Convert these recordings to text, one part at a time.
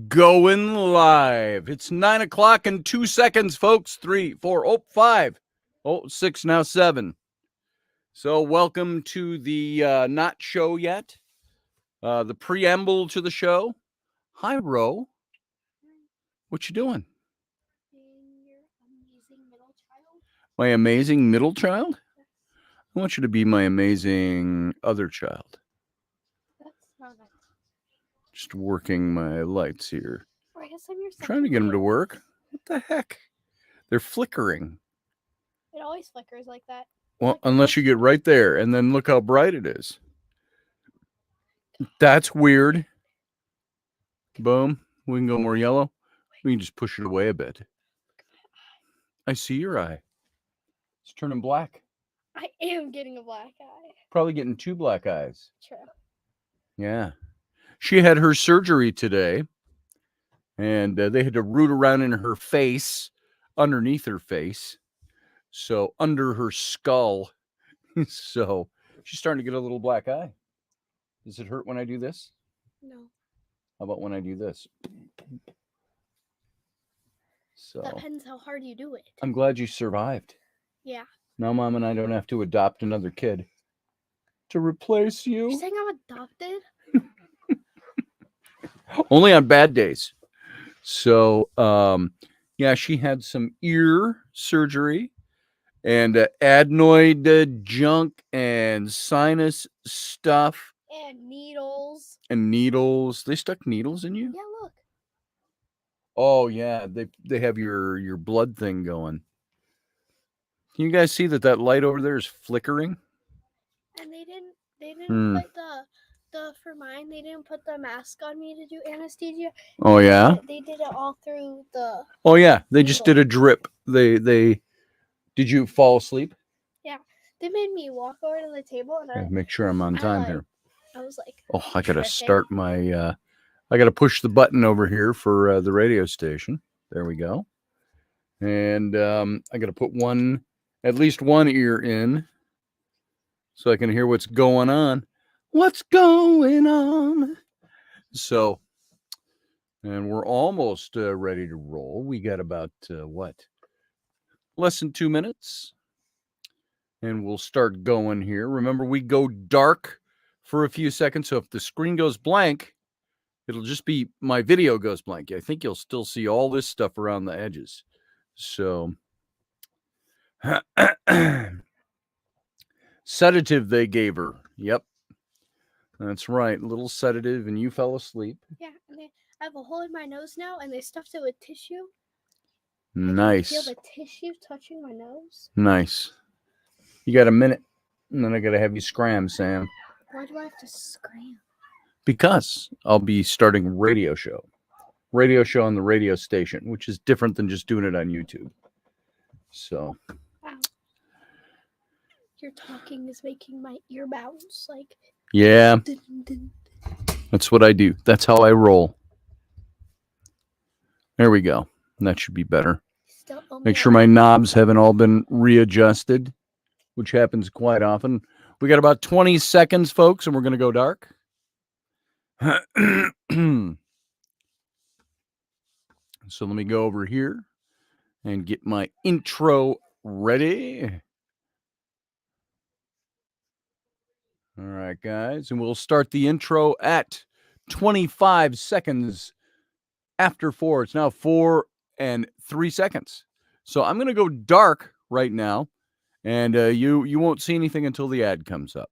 Going live. It's 9 o'clock and 2 seconds, folks. 3, 4, 5. 6, now 7. So welcome to the not show yet. The preamble to the show. Hi, Ro. What you doing? Your amazing middle child. My amazing middle child? I want you to be my amazing other child. That's not nice. Just working my lights here. Or I guess I'm your second Trying to get them to kid. work. What the heck? They're flickering. It always flickers like that. Well, Like unless you get right there, and then look how bright it is. That's weird. Boom. We can go more yellow. We can just push it away a bit. I see your eye. It's turning black. I am getting a black eye. Probably getting 2 black eyes. True. Yeah. She had her surgery today, and they had to root around in her face, underneath her face, so under her skull. So she's starting to get a little black eye. Does it hurt when I do this? No. How about when I do this? So Depends how hard you do it. I'm glad you survived. Yeah. Now Mom and I don't have to adopt another kid to replace You're you. saying I'm adopted? Only on bad days. So, yeah, she had some ear surgery and adenoid junk and sinus stuff And needles. and needles. They stuck needles in you? Yeah, look. Oh, yeah. They have your blood thing going. Can you guys see that light over there is flickering? And they didn't Hmm. put for mine, they didn't put the mask on me to do anesthesia. Oh, yeah? They did it all through the... Oh, yeah. They just needle. did a drip. Did you fall asleep? They made me walk over to the table and Okay, make sure I'm on time here. I was like... Oh, I gotta tripping. start my I gotta push the button over here for the radio station. There we go. And I gotta put at least one ear in so I can hear what's going on. What's going on? So, and we're almost ready to roll. We got about less than 2 minutes, and we'll start going here. Remember, we go dark for a few seconds, so if the screen goes blank, it'll just be my video goes blank. I think you'll still see all this stuff around the edges. So, sedative they gave her. Yep. That's right. A little sedative, and you fell asleep. Yeah, and I have a hole in my nose now, and they stuffed it with tissue. Nice. I can feel the tissue touching my nose. Nice. You got a minute, and then I got to have you scram, Sam. Why do I have to scram? Because I'll be starting a radio show on the radio station, which is different than just doing it on YouTube. So. Wow. Your talking is making my ear bounce. Like. Yeah. Dun, dun. That's what I do. That's how I roll. There we go. That should be better. Still Make sure my knobs haven't all been readjusted, which happens quite often. We got about 20 seconds, folks, and we're going to go dark. So let me go over here and get my intro ready. All right, guys, and we'll start the intro at 25 seconds after 4. It's now 4 and 3 seconds. So I'm going to go dark right now, and you won't see anything until the ad comes up.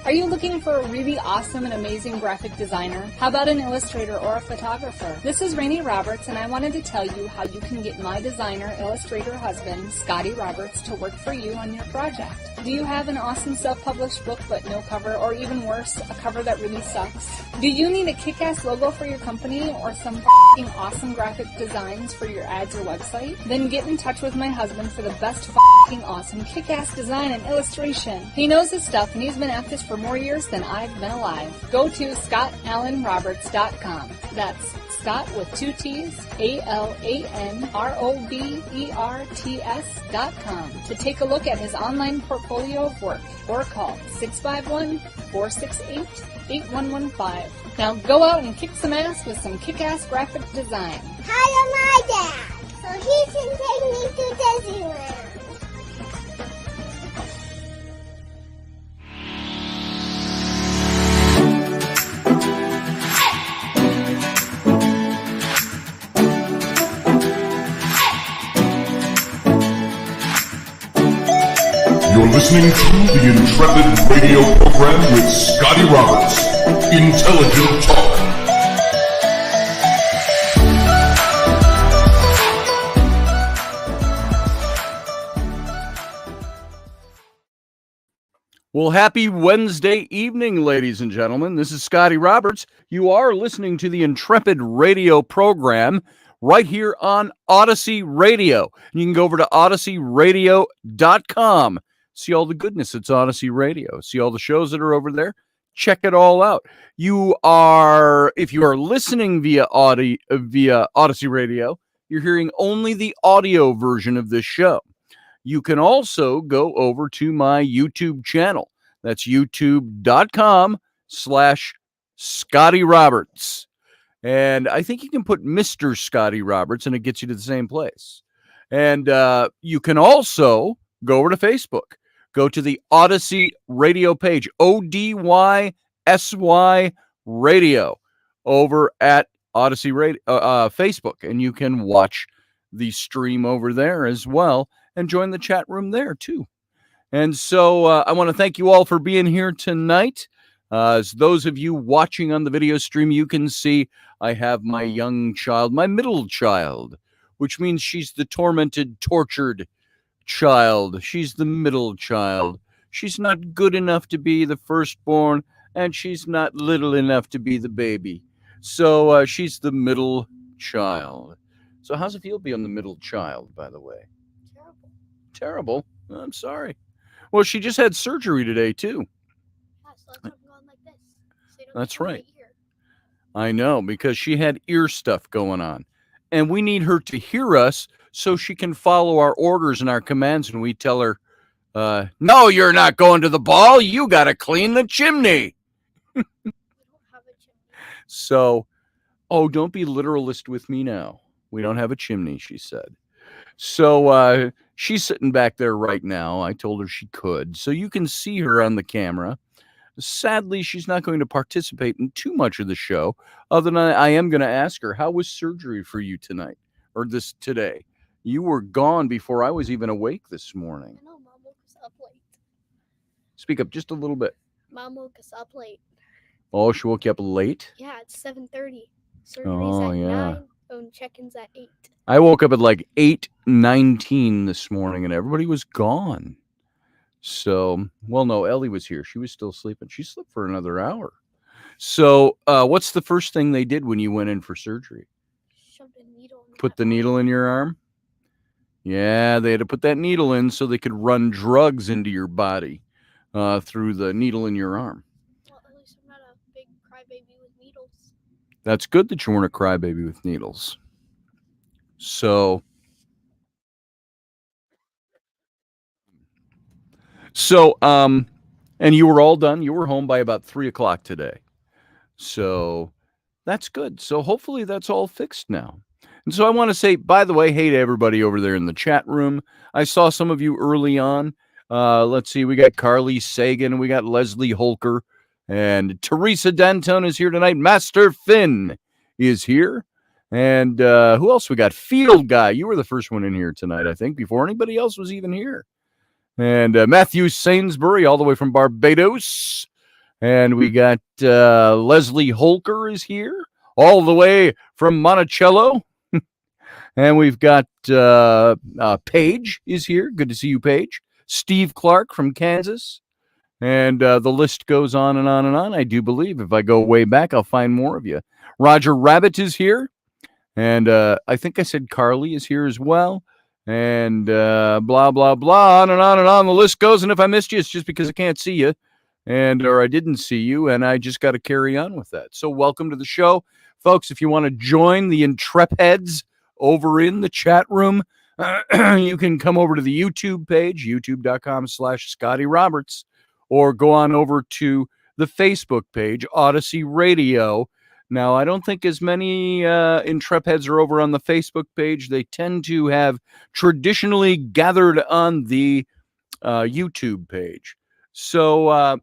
Are you looking for a really awesome and amazing graphic designer? How about an illustrator or a photographer? This is Rainey Roberts, and I wanted to tell you how you can get my designer, illustrator husband, Scotty Roberts, to work for you on your project. Do you have an awesome self-published book but no cover, or even worse, a cover that really sucks? Do you need a kick-ass logo for your company or some f***ing awesome graphic designs for your ads or website? Then get in touch with my husband for the best f***ing awesome kick-ass design and illustration. He knows his stuff, and he's been at this for for more years than I've been alive. Go to ScottAlanRoberts.com. That's Scott with 2 T's, AlanRoberts.com to take a look at his online portfolio of work or call 651-468-8115. Now go out and kick some ass with some kick-ass graphic design. Hire my dad so he can take me to Disneyland. You're listening to the Intrepid radio program with Scotty Roberts. Intelligent Talk. Well, happy Wednesday evening, ladies and gentlemen. This is Scotty Roberts. You are listening to the Intrepid radio program right here on Odyssey Radio. You can go over to odysseyradio.com. See all the goodness that's Odyssey Radio. See all the shows that are over there. Check it all out. If you are listening via Odyssey Radio, you're hearing only the audio version of this show. You can also go over to my YouTube channel. That's youtube.com/Scotty Roberts. And I think you can put Mr. Scotty Roberts and it gets you to the same place. And you can also go over to Facebook. Go to the Odyssey Radio page, ODYSY Radio, over at Odyssey Radio, Facebook. And you can watch the stream over there as well and join the chat room there too. And so I want to thank you all for being here tonight. As those of you watching on the video stream, you can see I have my young child, my middle child, which means she's the tormented, tortured child. She's the middle child. She's not good enough to be the firstborn, and she's not little enough to be the baby. So she's the middle child. So how's it feel to be on the middle child, by the way? Terrible. I'm sorry. Well, she just had surgery today, too. Yeah, so that's why I'm going like this. So you don't That's get my right. ear. I know, because she had ear stuff going on. And we need her to hear us so she can follow our orders and our commands when we tell her, no, you're not going to the ball. You got to clean the chimney. We don't have a chimney. So, don't be literalist with me now. We don't have a chimney, she said. So she's sitting back there right now. I told her she could. So you can see her on the camera. Sadly, she's not going to participate in too much of the show. Other than I am going to ask her, how was surgery for you tonight? Or today? You were gone before I was even awake this morning. I know, Mom woke us up late. Speak up just a little bit. Mom woke us up late. Oh, she woke you up late? Yeah, it's 7:30. Surgery's Oh, at yeah. 9. And check-in's at 8. I woke up at like 8:19 this morning and everybody was gone. So, well, no, Ellie was here. She was still sleeping. She slept for another hour. So, what's the first thing they did when you went in for surgery? Shoved a needle in Put my the needle in your arm? Yeah, they had to put that needle in so they could run drugs into your body through the needle in your arm. Well, at least I'm not a big crybaby with needles. That's good that you weren't a crybaby with needles. So, and you were all done. You were home by about 3:00 today. So that's good. So hopefully that's all fixed now. And so I want to say, by the way, hey to everybody over there in the chat room. I saw some of you early on. Let's see. We got Carly Sagan. We got Leslie Holker. And Teresa Dantone is here tonight. Master Finn is here. And who else we got? Field Guy. You were the first one in here tonight, I think, before anybody else was even here. And Matthew Sainsbury, all the way from Barbados. And we got Leslie Holker is here, all the way from Monticello. And we've got Paige is here. Good to see you, Paige. Steve Clark from Kansas. And the list goes on and on and on. I do believe if I go way back, I'll find more of you. Roger Rabbit is here. And I think I said Carly is here as well. And blah, blah, blah, on and on and on. The list goes. And if I missed you, it's just because I can't see you. or I didn't see you, and I just got to carry on with that. So welcome to the show, folks. If you want to join the Intrepids over in the chat room, you can come over to the YouTube page, youtube.com/Scotty Roberts, or go on over to the Facebook page, Odyssey Radio. Now, I don't think as many Intrepids are over on the Facebook page. They tend to have traditionally gathered on the YouTube page. So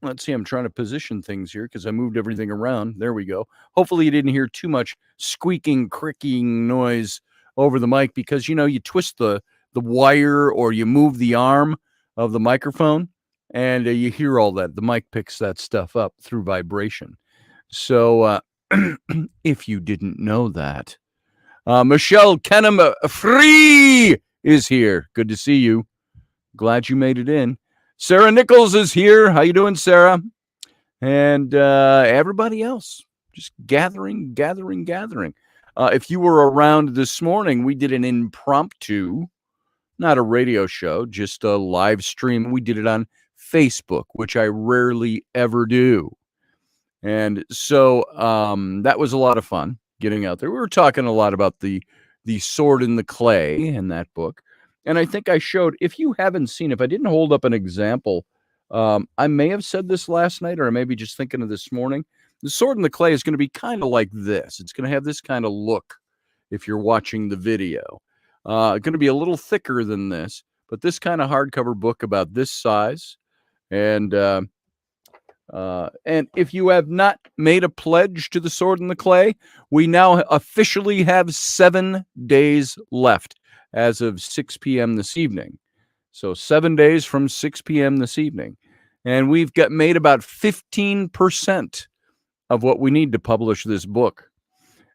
let's see. I'm trying to position things here because I moved everything around. There we go. Hopefully you didn't hear too much squeaking, cricking noise over the mic because, you twist the wire or you move the arm of the microphone and you hear all that. The mic picks that stuff up through vibration. So if you didn't know that, Michelle Kenham Free is here. Good to see you. Glad you made it in. Sarah Nichols is here. How you doing, Sarah? And everybody else, just gathering. If you were around this morning, we did an impromptu, not a radio show, just a live stream. We did it on Facebook, which I rarely ever do. And so that was a lot of fun getting out there. We were talking a lot about the sword in the clay in that book. And I think I showed, if you haven't seen, if I didn't hold up an example, I may have said this last night, or I may be just thinking of this morning. The sword in the clay is going to be kind of like this. It's going to have this kind of look if you're watching the video. Going to be a little thicker than this, but this kind of hardcover book about this size. And if you have not made a pledge to the sword in the clay, we now officially have 7 days left as of 6 p.m. this evening. So 7 days from 6 p.m. this evening. And we've made about 15% of what we need to publish this book.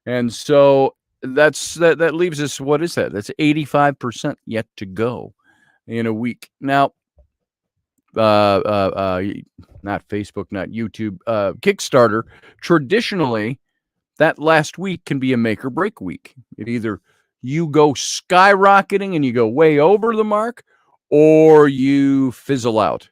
And so that leaves us, what is that? That's 85% yet to go in a week. Now, not Facebook, not YouTube, Kickstarter, traditionally, that last week can be a make or break week. It either you go skyrocketing and you go way over the mark, or you fizzle out.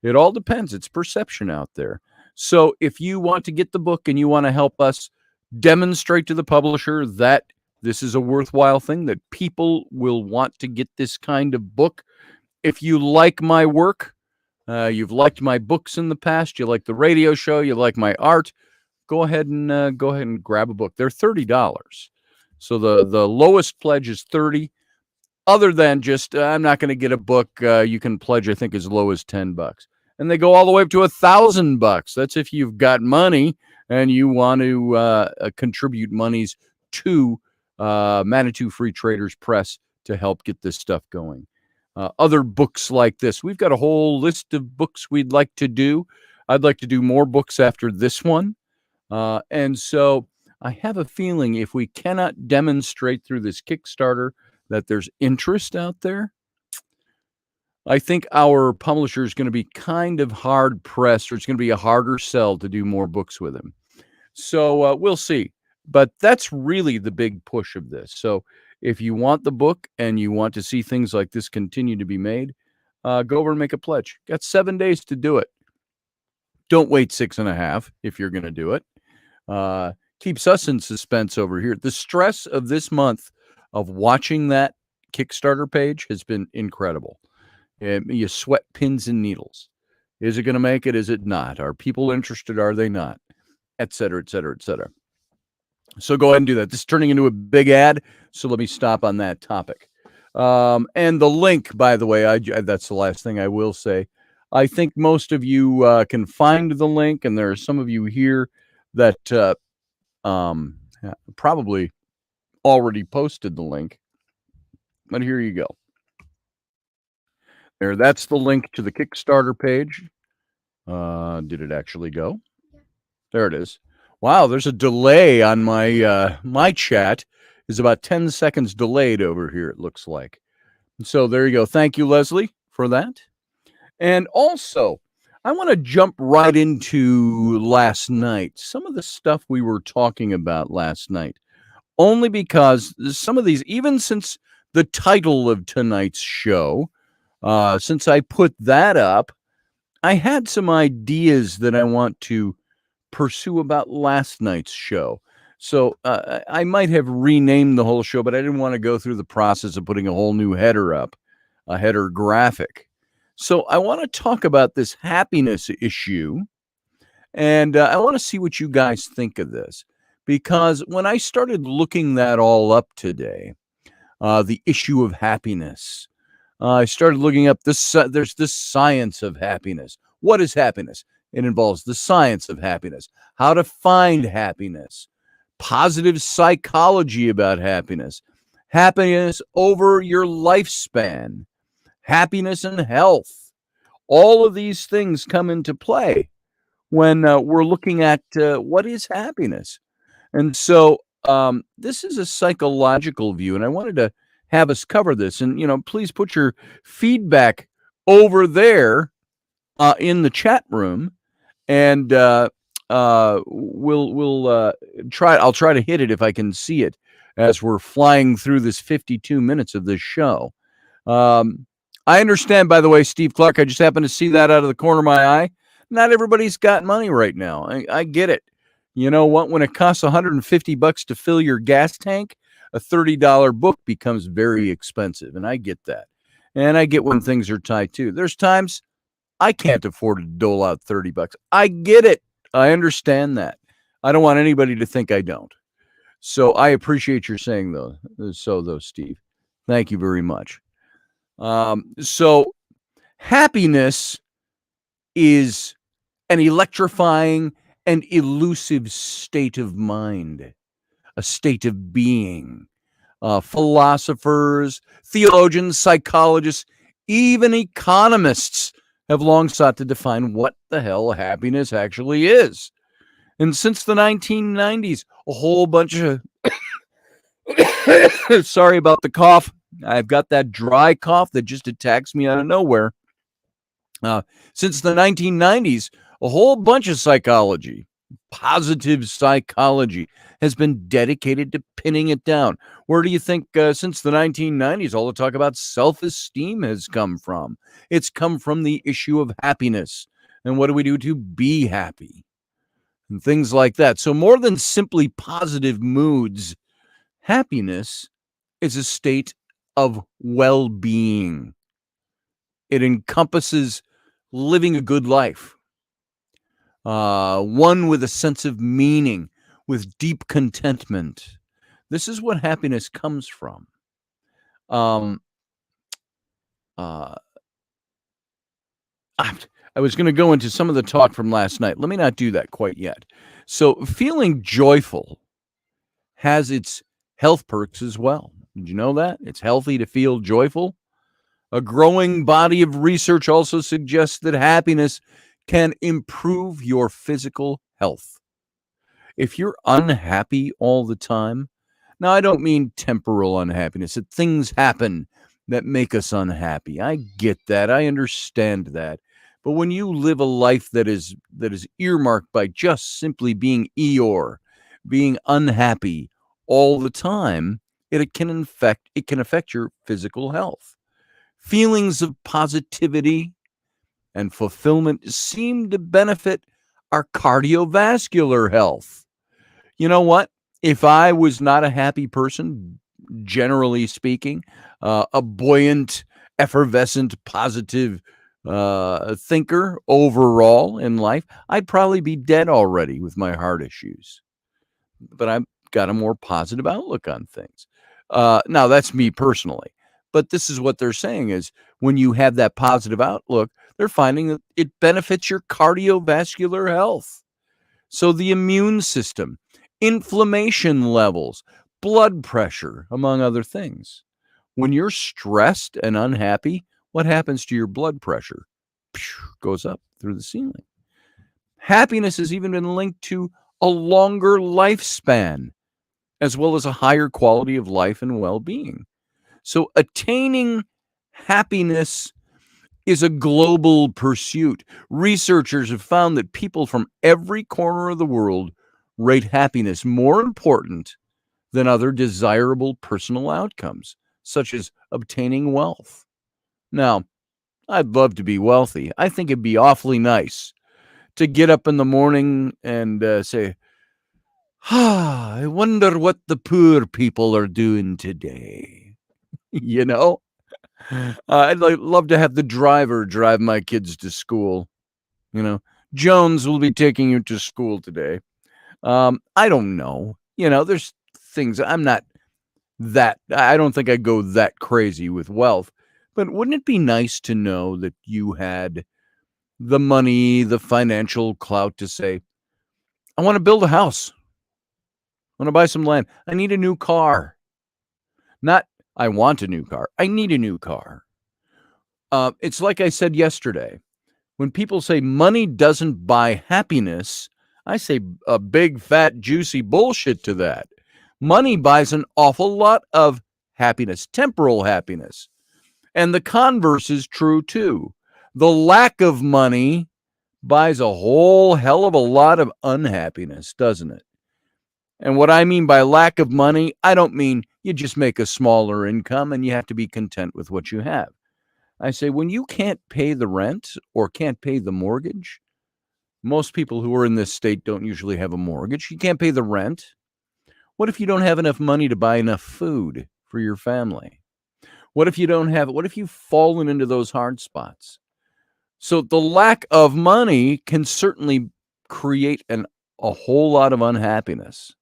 It all depends. It's perception out there. So if you want to get the book and you want to help us demonstrate to the publisher that this is a worthwhile thing, that people will want to get this kind of book. If you like my work, you've liked my books in the past, you like the radio show, you like my art, go ahead and grab a book. They're $30. So the lowest pledge is $30. Other than just, I'm not going to get a book, you can pledge, I think, as low as $10. And they go all the way up to $1,000. That's if you've got money and you want to contribute monies to Manitou Free Traders Press to help get this stuff going. Other books like this, we've got a whole list of books we'd like to do. I'd like to do more books after this one. And so I have a feeling if we cannot demonstrate through this Kickstarter that there's interest out there, I think our publisher is going to be kind of hard pressed, or it's going to be a harder sell to do more books with him. So we'll see. But that's really the big push of this. So if you want the book and you want to see things like this continue to be made, go over and make a pledge. Got 7 days to do it. Don't wait 6.5 if you're going to do it. Keeps us in suspense over here. The stress of this month of watching that Kickstarter page has been incredible. You sweat pins and needles. Is it going to make it? Is it not? Are people interested? Are they not? Et cetera, et cetera, et cetera. So go ahead and do that. This is turning into a big ad, so let me stop on that topic. And the link, by the way, that's the last thing I will say. I think most of you can find the link, and there are some of you here that probably already posted the link. But here you go. There, that's the link to the Kickstarter page. Did it actually go? There it is. Wow, there's a delay on my my chat. Is about 10 seconds delayed over here, it looks like. So there you go. Thank you, Leslie, for that. And also, I want to jump right into last night. Some of the stuff we were talking about last night. Only because some of these, even since the title of tonight's show, since I put that up, I had some ideas that I want to pursue about last night's show. So I might have renamed the whole show, but I didn't want to go through the process of putting a whole new header up, a header graphic. So I want to talk about this happiness issue, and I want to see what you guys think of this. Because when I started looking that all up today, the issue of happiness, I started looking up this. There's this science of happiness. What is happiness? It involves the science of happiness, how to find happiness, positive psychology about happiness, happiness over your lifespan, happiness and health. All of these things come into play when we're looking at what is happiness. And so this is a psychological view, and I wanted to have us cover this. And, please put your feedback over there in the chat room, and we'll try. I'll try to hit it if I can see it as we're flying through this 52 minutes of this show. I understand, by the way, Steve Clark, I just happened to see that out of the corner of my eye. Not everybody's got money right now. I get it. You know what? When it costs $150 to fill your gas tank, a $30 book becomes very expensive. And I get that. And I get when things are tight too. There's times I can't afford to dole out $30. I get it. I understand that. I don't want anybody to think I don't. So I appreciate your saying though, Steve. Thank you very much. So happiness is an electrifying and elusive state of mind, a state of being. Philosophers, theologians, psychologists, even economists have long sought to define what the hell happiness actually is. And since the 1990s, a whole bunch of sorry about the cough. I've got that dry cough that just attacks me out of nowhere. Since the 1990s, a whole bunch of psychology, positive psychology, has been dedicated to pinning it down. Where do you think since the 1990s all the talk about self-esteem has come from? It's come from the issue of happiness. And what do we do to be happy? And things like that. So more than simply positive moods, happiness is a state of well-being. It encompasses living a good life, one with a sense of meaning, with deep contentment. This is what happiness comes from. I was going to go into some of the talk from last night. Let me not do that quite yet. So feeling joyful has its health perks as well. Did you know that? It's healthy to feel joyful. A growing body of research also suggests that happiness can improve your physical health. If you're unhappy all the time, now I don't mean temporal unhappiness, that things happen that make us unhappy. I get that. I understand that. But when you live a life that is earmarked by just simply being Eeyore, being unhappy all the time, it can affect your physical health. Feelings of positivity and fulfillment seem to benefit our cardiovascular health. You know what? If I was not a happy person, generally speaking, a buoyant, effervescent, positive thinker overall in life, I'd probably be dead already with my heart issues. But I've got a more positive outlook on things. Now, that's me personally. But this is what they're saying is when you have that positive outlook, they're finding that it benefits your cardiovascular health. So the immune system, inflammation levels, blood pressure, among other things. When you're stressed and unhappy, what happens to your blood pressure? Goes up through the ceiling. Happiness has even been linked to a longer lifespan, as well as a higher quality of life and well-being. So attaining happiness is a global pursuit. Researchers have found that people from every corner of the world rate happiness more important than other desirable personal outcomes, such as obtaining wealth. Now, I'd love to be wealthy. I think it'd be awfully nice to get up in the morning and say, I wonder what the poor people are doing today. You know, I'd love to have the driver drive my kids to school. You know, Jones will be taking you to school today. I don't know. You know, there's things I don't think I'd go that crazy with wealth, but wouldn't it be nice to know that you had the money, the financial clout to say, I want to build a house. I want to buy some land. I need a new car. Not, I want a new car. I need a new car. It's like I said yesterday. When people say money doesn't buy happiness, I say a big, fat, juicy bullshit to that. Money buys an awful lot of happiness, temporal happiness. And the converse is true too. The lack of money buys a whole hell of a lot of unhappiness, doesn't it? And what I mean by lack of money, I don't mean you just make a smaller income and you have to be content with what you have. I say when you can't pay the rent or can't pay the mortgage, most people who are in this state don't usually have a mortgage. You can't pay the rent. What if you don't have enough money to buy enough food for your family? What if you've fallen into those hard spots? So the lack of money can certainly create a whole lot of unhappiness.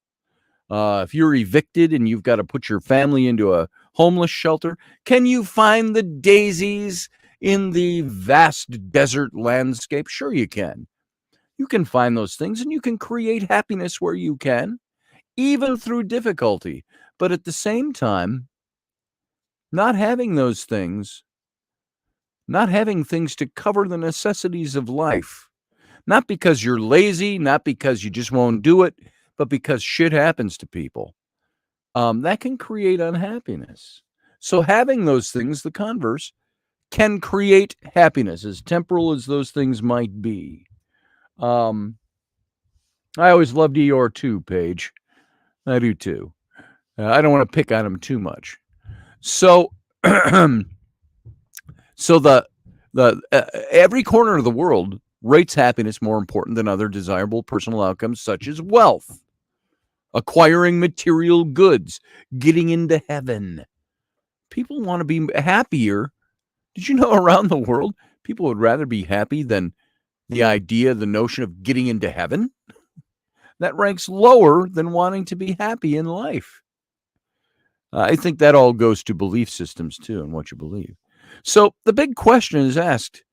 If you're evicted and you've got to put your family into a homeless shelter, can you find the daisies in the vast desert landscape? Sure you can. You can find those things and you can create happiness where you can, even through difficulty. But at the same time, not having those things, not having things to cover the necessities of life, not because you're lazy, not because you just won't do it, but because shit happens to people, that can create unhappiness. So having those things, the converse, can create happiness, as temporal as those things might be. I always loved Eeyore too, Paige. I do too. I don't want to pick on him too much. So, so every corner of the world rates happiness more important than other desirable personal outcomes, such as wealth, acquiring material goods, getting into heaven. People want to be happier. Did you know around the world, people would rather be happy than the notion of getting into heaven? That ranks lower than wanting to be happy in life. I think that all goes to belief systems too and what you believe. So the big question is asked,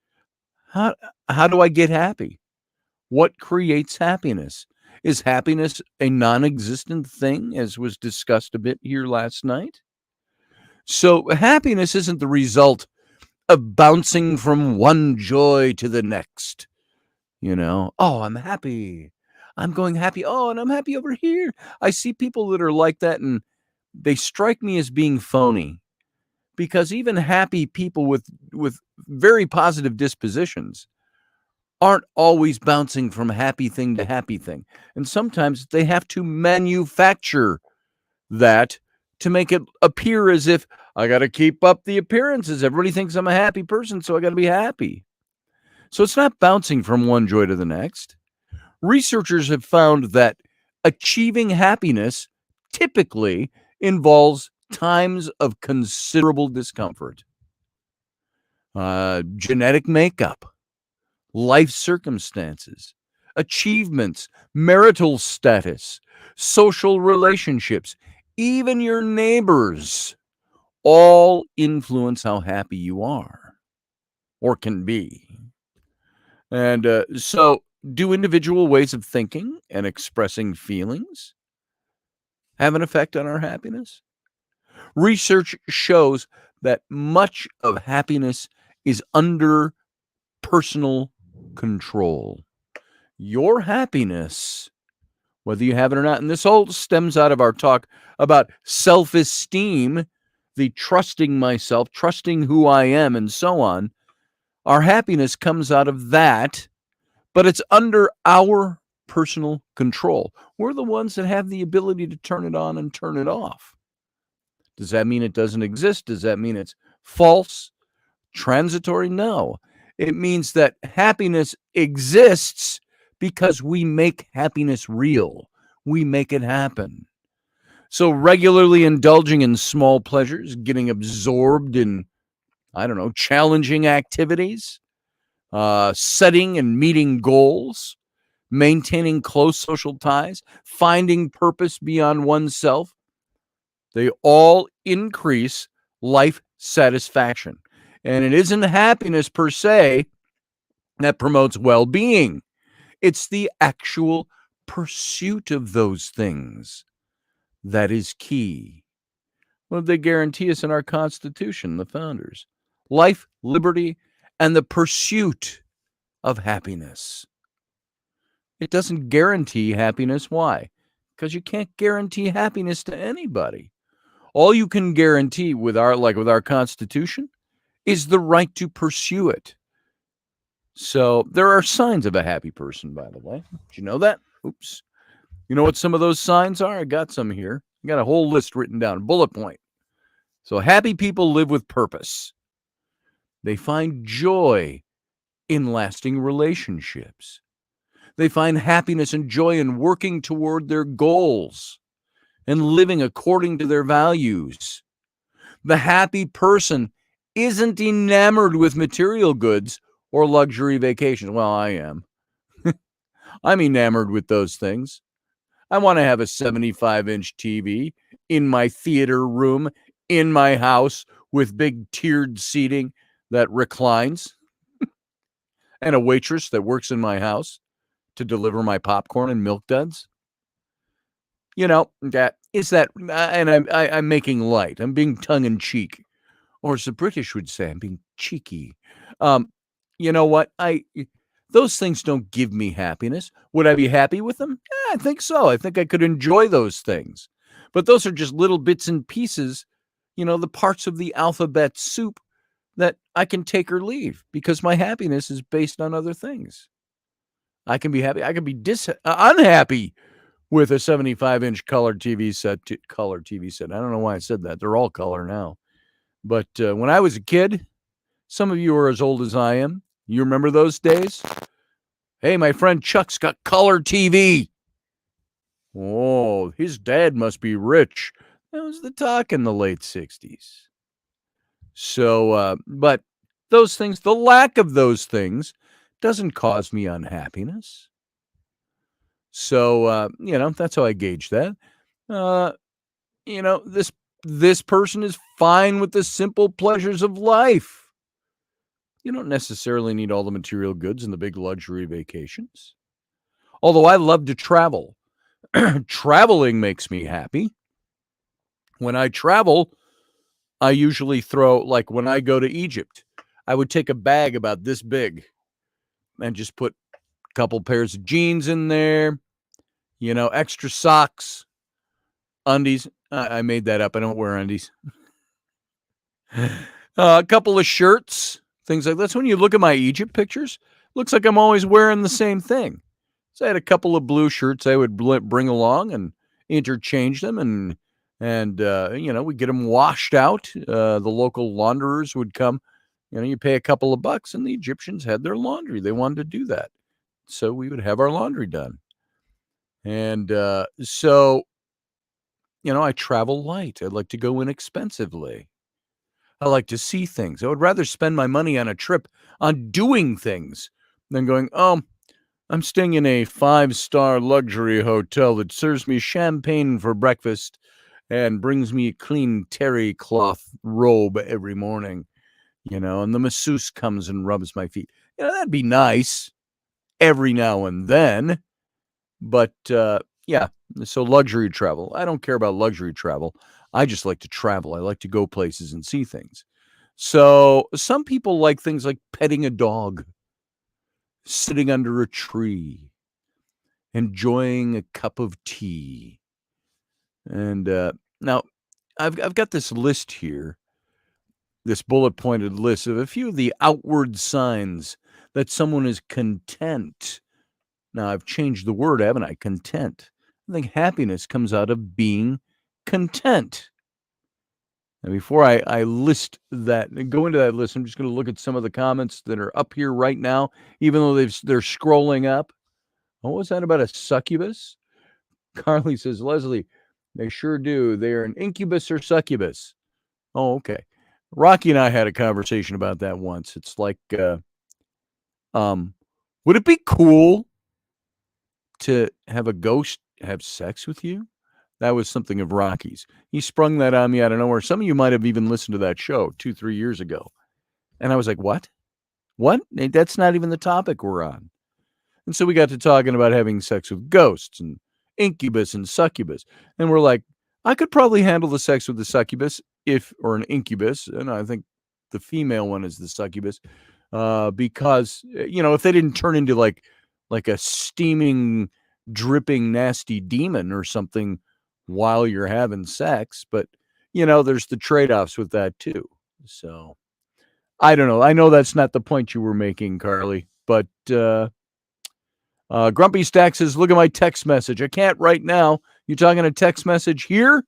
how do I get happy? What creates happiness? Is happiness a non-existent thing, as was discussed a bit here last night? So happiness isn't the result of bouncing from one joy to the next. You know, oh, I'm happy. I'm going happy. Oh, and I'm happy over here. I see people that are like that, and they strike me as being phony, because even happy people with very positive dispositions aren't always bouncing from happy thing to happy thing. And sometimes they have to manufacture that to make it appear as if I got to keep up the appearances. Everybody thinks I'm a happy person, so I got to be happy. So it's not bouncing from one joy to the next. Researchers have found that achieving happiness typically involves times of considerable discomfort, genetic makeup, life circumstances, achievements, marital status, social relationships, even your neighbors, all influence how happy you are or can be. And so do individual ways of thinking and expressing feelings have an effect on our happiness? Research shows that much of happiness is under personal control. Your happiness, whether you have it or not, and this all stems out of our talk about self-esteem, the trusting myself, trusting who I am, and so on. Our happiness comes out of that, but it's under our personal control. We're the ones that have the ability to turn it on and turn it off. Does that mean it doesn't exist? Does that mean it's false? Transitory? No. It means that happiness exists because we make happiness real. We make it happen. So regularly indulging in small pleasures, getting absorbed in, I don't know, challenging activities, setting and meeting goals, maintaining close social ties, finding purpose beyond oneself, they all increase life satisfaction. And it isn't happiness per se that promotes well-being. It's the actual pursuit of those things that is key. What did they guarantee us in our Constitution, the founders? Life, liberty, and the pursuit of happiness. It doesn't guarantee happiness. Why? Because you can't guarantee happiness to anybody. All you can guarantee with our Constitution is the right to pursue it. So there are signs of a happy person, by the way. Did you know that? Oops. You know what some of those signs are? I got some here. I got a whole list written down, bullet point. So happy people live with purpose. They find joy in lasting relationships. They find happiness and joy in working toward their goals and living according to their values. The happy person isn't enamored with material goods or luxury vacations. Well, I am. I'm enamored with those things. I want to have a 75-inch TV in my theater room, in my house, with big tiered seating that reclines, and a waitress that works in my house to deliver my popcorn and milk duds. You know, that is that, and I'm making light. I'm being tongue-in-cheek. Or as the British would say, I'm being cheeky. You know what? Those things don't give me happiness. Would I be happy with them? Yeah, I think so. I think I could enjoy those things. But those are just little bits and pieces, the parts of the alphabet soup that I can take or leave because my happiness is based on other things. I can be happy. I can be unhappy with a 75-inch color TV set. I don't know why I said that. They're all color now. But when I was a kid, some of you are as old as I am. You remember those days? Hey, my friend Chuck's got color TV. Oh, his dad must be rich. That was the talk in the late 60s. So, but those things, the lack of those things doesn't cause me unhappiness. So, that's how I gauge that. This person is fine with the simple pleasures of life. You don't necessarily need all the material goods and the big luxury vacations. Although I love to travel. Traveling makes me happy. When I travel, I usually like when I go to Egypt, I would take a bag about this big and just put a couple pairs of jeans in there, extra socks, undies. I made that up. I don't wear undies. A couple of shirts, things like that. That's when you look at my Egypt pictures, looks like I'm always wearing the same thing. So I had a couple of blue shirts I would bring along and interchange them, and we get them washed out. The local launderers would come. You pay a couple of bucks, and the Egyptians had their laundry. They wanted to do that, so we would have our laundry done. And so I travel light. I'd like to go inexpensively. I like to see things. I would rather spend my money on a trip on doing things than going, I'm staying in a 5-star luxury hotel that serves me champagne for breakfast and brings me a clean terry cloth robe every morning, and the masseuse comes and rubs my feet. That'd be nice every now and then. But, so luxury travel. I don't care about luxury travel. I just like to travel. I like to go places and see things. So some people like things like petting a dog, sitting under a tree, enjoying a cup of tea. And now I've got this list here, this bullet pointed list of a few of the outward signs that someone is content. Now I've changed the word, haven't I? Content. I think happiness comes out of being content. And before I list that and go into that list, I'm just going to look at some of the comments that are up here right now, even though they're scrolling up. What was that about a succubus? Carly says, Leslie, they sure do. They're an incubus or succubus. Oh, okay. Rocky and I had a conversation about that once. It's like, would it be cool to have a ghost have sex with you? That was something of Rocky's. He sprung that on me out of nowhere. Some of you might have even listened to that show 2-3 years ago. And I was like, what? What? That's not even the topic we're on. And so we got to talking about having sex with ghosts and incubus and succubus. And we're like, I could probably handle the sex with the succubus or an incubus. And I think the female one is the succubus. Because, if they didn't turn into like a steaming, dripping, nasty demon or something while you're having sex. But, there's the trade-offs with that too. So I don't know. I know that's not the point you were making, Carly, but Grumpy Stack says, look at my text message. I can't right now. You talking a text message here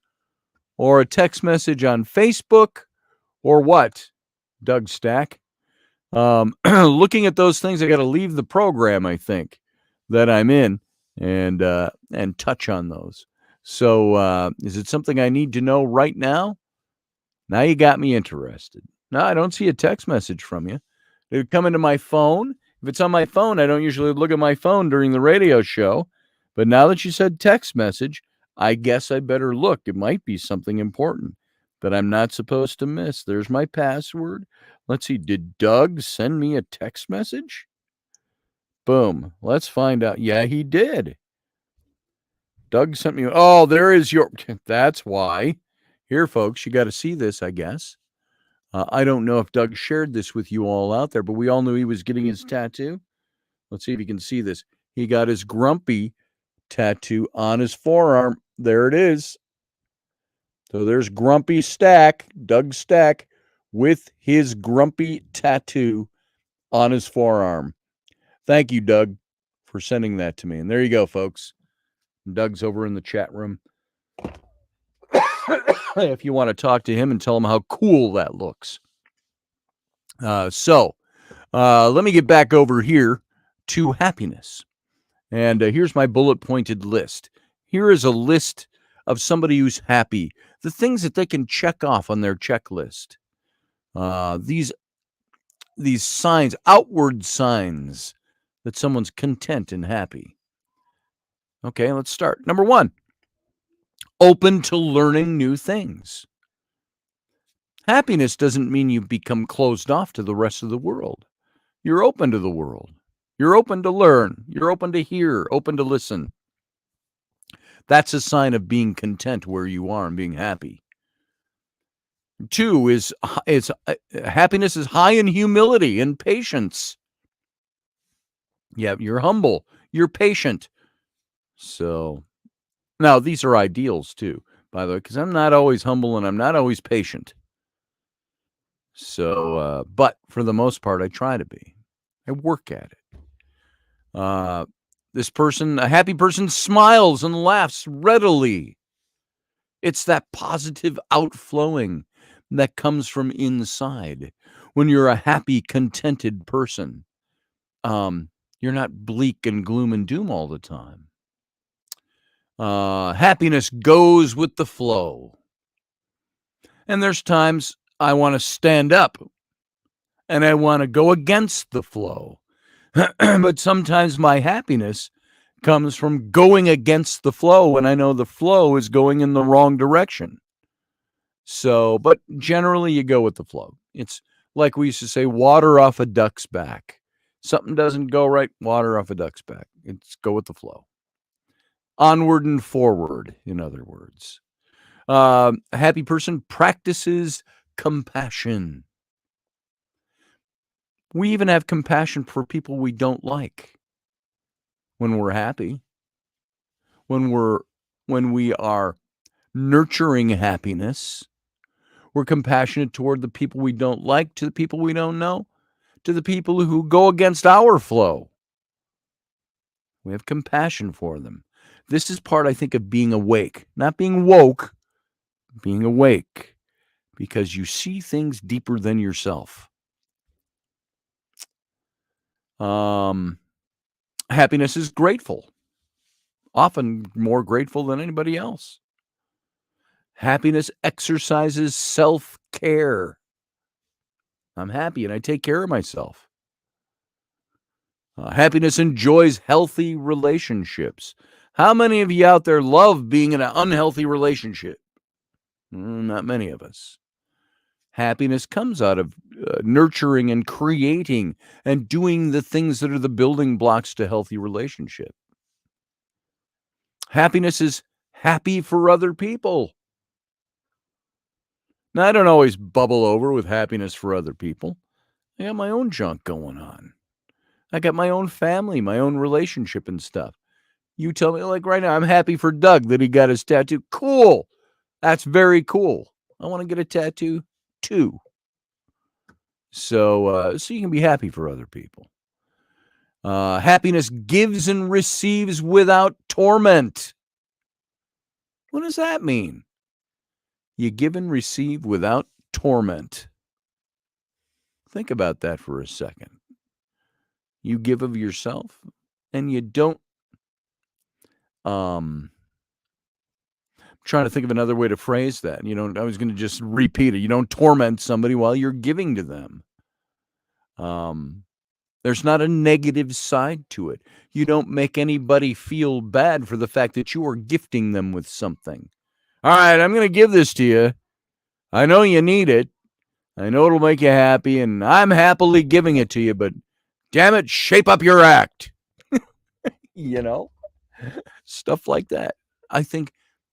or a text message on Facebook or what? Doug Stack. Looking at those things, I got to leave the program, I think, that I'm in and touch on those. So is it something I need to know right now? Now you got me interested. No, I don't see a text message from you. It would come into my phone. If it's on my phone, I don't usually look at my phone during the radio show. But now that you said text message, I guess I better look. It might be something important that I'm not supposed to miss. There's my password. Let's see. Did Doug send me a text message? Boom. Let's find out. Yeah, he did. Doug sent me. Oh, there is your. That's why. Here, folks, you got to see this, I guess. I don't know if Doug shared this with you all out there, but we all knew he was getting his tattoo. Let's see if you can see this. He got his Grumpy tattoo on his forearm. There it is. So there's Grumpy Stack, Doug Stack, with his Grumpy tattoo on his forearm. Thank you, Doug, for sending that to me. And there you go, folks. Doug's over in the chat room. If you want to talk to him and tell him how cool that looks. So let me get back over here to happiness. And here's my bullet pointed list. Here is a list of somebody who's happy. The things that they can check off on their checklist. These signs, outward signs that someone's content and happy. Okay, let's start. Number 1, open to learning new things. Happiness doesn't mean you become closed off to the rest of the world. You're open to the world. You're open to learn. You're open to hear, open to listen. That's a sign of being content where you are and being happy. 2 is happiness is high in humility and patience. Yeah, you're humble. You're patient. So now these are ideals too, by the way, because I'm not always humble and I'm not always patient. So, but for the most part, I try to be. I work at it. A happy person, smiles and laughs readily. It's that positive outflowing that comes from inside. When you're a happy, contented person, you're not bleak and gloom and doom all the time. Happiness goes with the flow. And there's times I want to stand up and I want to go against the flow. But sometimes my happiness comes from going against the flow when I know the flow is going in the wrong direction. So, but generally you go with the flow. It's like we used to say, water off a duck's back. Something doesn't go right, water off a duck's back. It's go with the flow. Onward and forward, in other words. A happy person practices compassion. We even have compassion for people we don't like when we're happy. When we are nurturing happiness, we're compassionate toward the people we don't like, to the people we don't know, to the people who go against our flow. We have compassion for them. This is part, I think, of being awake, not being woke, being awake. because you see things deeper than yourself. Happiness is grateful, often more grateful than anybody else. Happiness exercises self-care. I'm happy and I take care of myself. Happiness enjoys healthy relationships. How many of you out there love being in an unhealthy relationship? Not many of us. Happiness comes out of nurturing and creating and doing the things that are the building blocks to healthy relationship. Happiness is happy for other people. Now, I don't always bubble over with happiness for other people. I got my own junk going on. I got my own family, my own relationship and stuff. You tell me, like right now, I'm happy for Doug that he got his tattoo. Cool. That's very cool. I want to get a tattoo too. So you can be happy for other people. Happiness gives and receives without torment. What does that mean? You give and receive without torment. Think about that for a second. You give of yourself and you don't. I'm trying to think of another way to phrase that. I was going to just repeat it. You don't torment somebody while you're giving to them. There's not a negative side to it. You don't make anybody feel bad for the fact that you are gifting them with something. All right, I'm going to give this to you. I know you need it. I know it'll make you happy, and I'm happily giving it to you, but damn it, shape up your act. Stuff like that. I think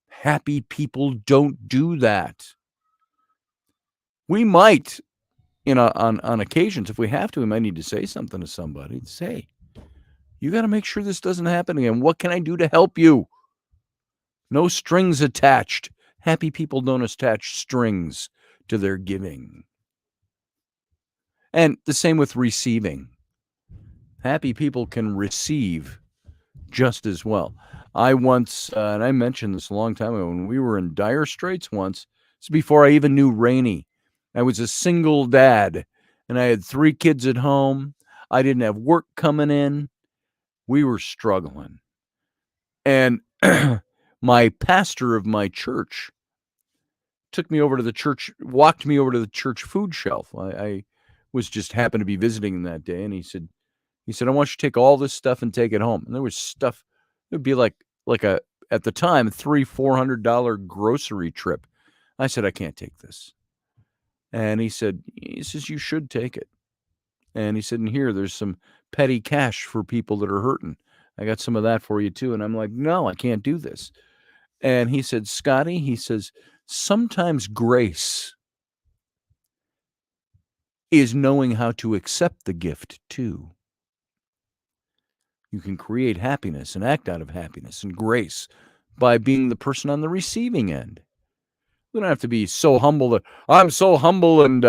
happy people don't do that. We might, on occasions, if we have to, we might need to say something to somebody. Say, you got to make sure this doesn't happen again. What can I do to help you? No strings attached. Happy people don't attach strings to their giving. And the same with receiving. Happy people can receive just as well. I once, and I mentioned this a long time ago, when we were in dire straits once, it's before I even knew Rainey. I was a single dad, and I had 3 kids at home. I didn't have work coming in. We were struggling. And my pastor of my church took me over to the church, walked me over to the church food shelf. I was just happened to be visiting that day, and he said, I want you to take all this stuff and take it home. And there was stuff, it would be like a, at the time, $300-400 grocery trip. I said, I can't take this. And he says, you should take it. And he said, and here, there's some petty cash for people that are hurting. I got some of that for you too. And I'm like, no, I can't do this. And he said, Scotty, he says, sometimes grace is knowing how to accept the gift too. You can create happiness and act out of happiness and grace by being the person on the receiving end. We don't have to be so humble that I'm so humble and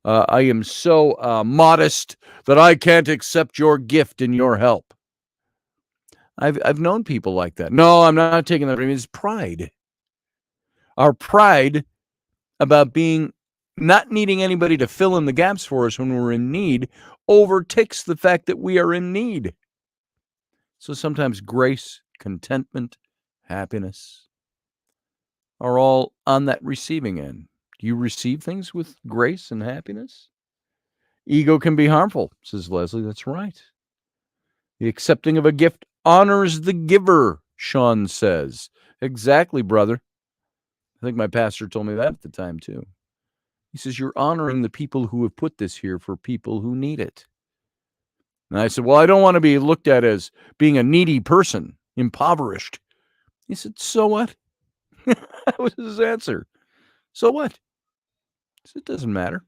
I am so modest that I can't accept your gift and your help. I've known people like that. No, I'm not taking that. It's pride. Our pride about not needing anybody to fill in the gaps for us when we're in need overtakes the fact that we are in need. So sometimes grace, contentment, happiness are all on that receiving end. Do you receive things with grace and happiness? Ego can be harmful, says Leslie. That's right. The accepting of a gift honors the giver, Sean says. Exactly, brother. I think my pastor told me that at the time, too. He says, you're honoring the people who have put this here for people who need it. And I said, well, I don't want to be looked at as being a needy person, impoverished. He said, so what? That was his answer. So what? He said, it doesn't matter.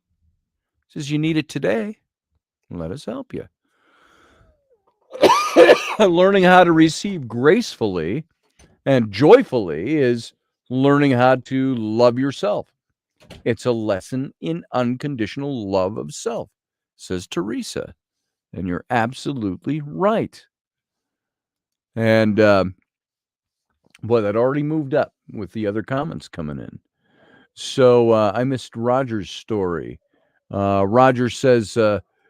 He says, you need it today. Let us help you. Learning how to receive gracefully and joyfully is learning how to love yourself. It's a lesson in unconditional love of self, says Teresa. And you're absolutely right. And boy, that already moved up with the other comments coming in. So I missed Roger's story. Roger says,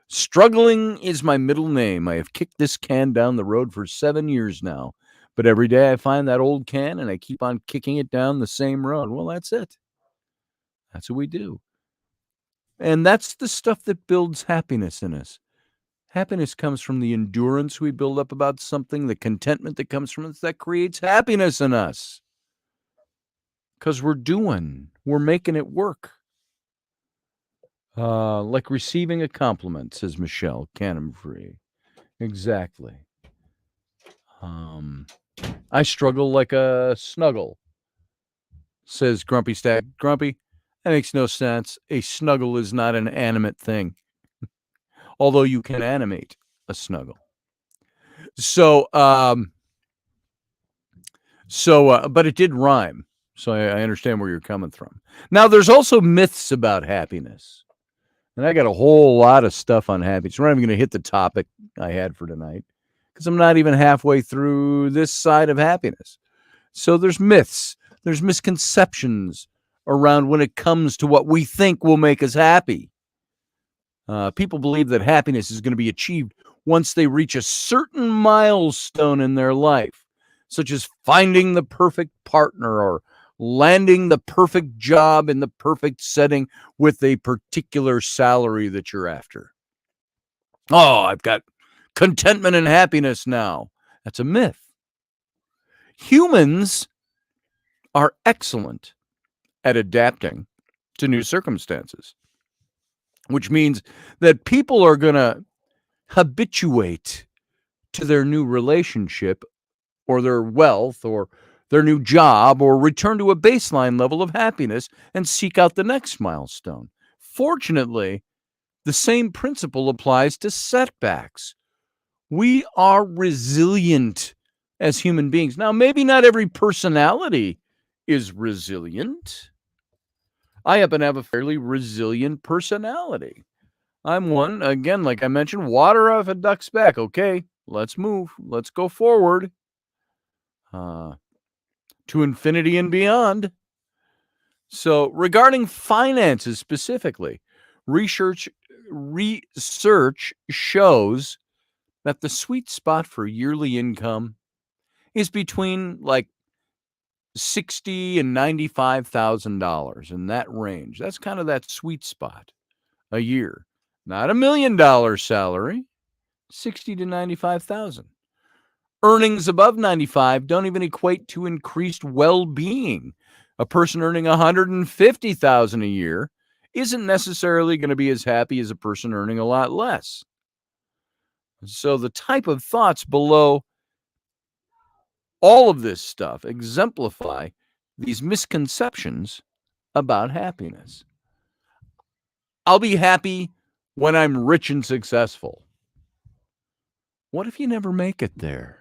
struggling is my middle name. I have kicked this can down the road for 7 years now. But every day I find that old can and I keep on kicking it down the same road. Well, that's it. That's what we do. And that's the stuff that builds happiness in us. Happiness comes from the endurance we build up about something, the contentment that comes from it that creates happiness in us. Because we're making it work. Like receiving a compliment, says Michelle Cannon-Free. Exactly. I struggle like a snuggle, says Grumpy Stag. Grumpy, that makes no sense. A snuggle is not an animate thing, although you can animate a snuggle. So, but it did rhyme, so I understand where you're coming from. Now, there's also myths about happiness, and I got a whole lot of stuff on happiness. We're not even going to hit the topic I had for tonight, because I'm not even halfway through this side of happiness. So there's myths, there's misconceptions around when it comes to what we think will make us happy. People believe that happiness is going to be achieved once they reach a certain milestone in their life, such as finding the perfect partner or landing the perfect job in the perfect setting with a particular salary that you're after. Oh, I've got contentment and happiness now. That's a myth. Humans are excellent at adapting to new circumstances, which means that people are going to habituate to their new relationship or their wealth or their new job or return to a baseline level of happiness and seek out the next milestone. Fortunately, the same principle applies to setbacks. We are resilient as human beings. Now, maybe not every personality is resilient. I happen to have a fairly resilient personality. I'm one, again, like I mentioned, water off a duck's back. Okay, let's move. Let's go forward to infinity and beyond. So regarding finances specifically, research shows that the sweet spot for yearly income is between like $60,000 and $95,000 in that range. That's kind of that sweet spot a year. Not $1 million salary, 60 to 95,000. Earnings above 95 don't even equate to increased well-being. A person earning 150,000 a year isn't necessarily going to be as happy as a person earning a lot less. So the type of thoughts below all of this stuff exemplify these misconceptions about happiness. I'll be happy when I'm rich and successful. What if you never make it there?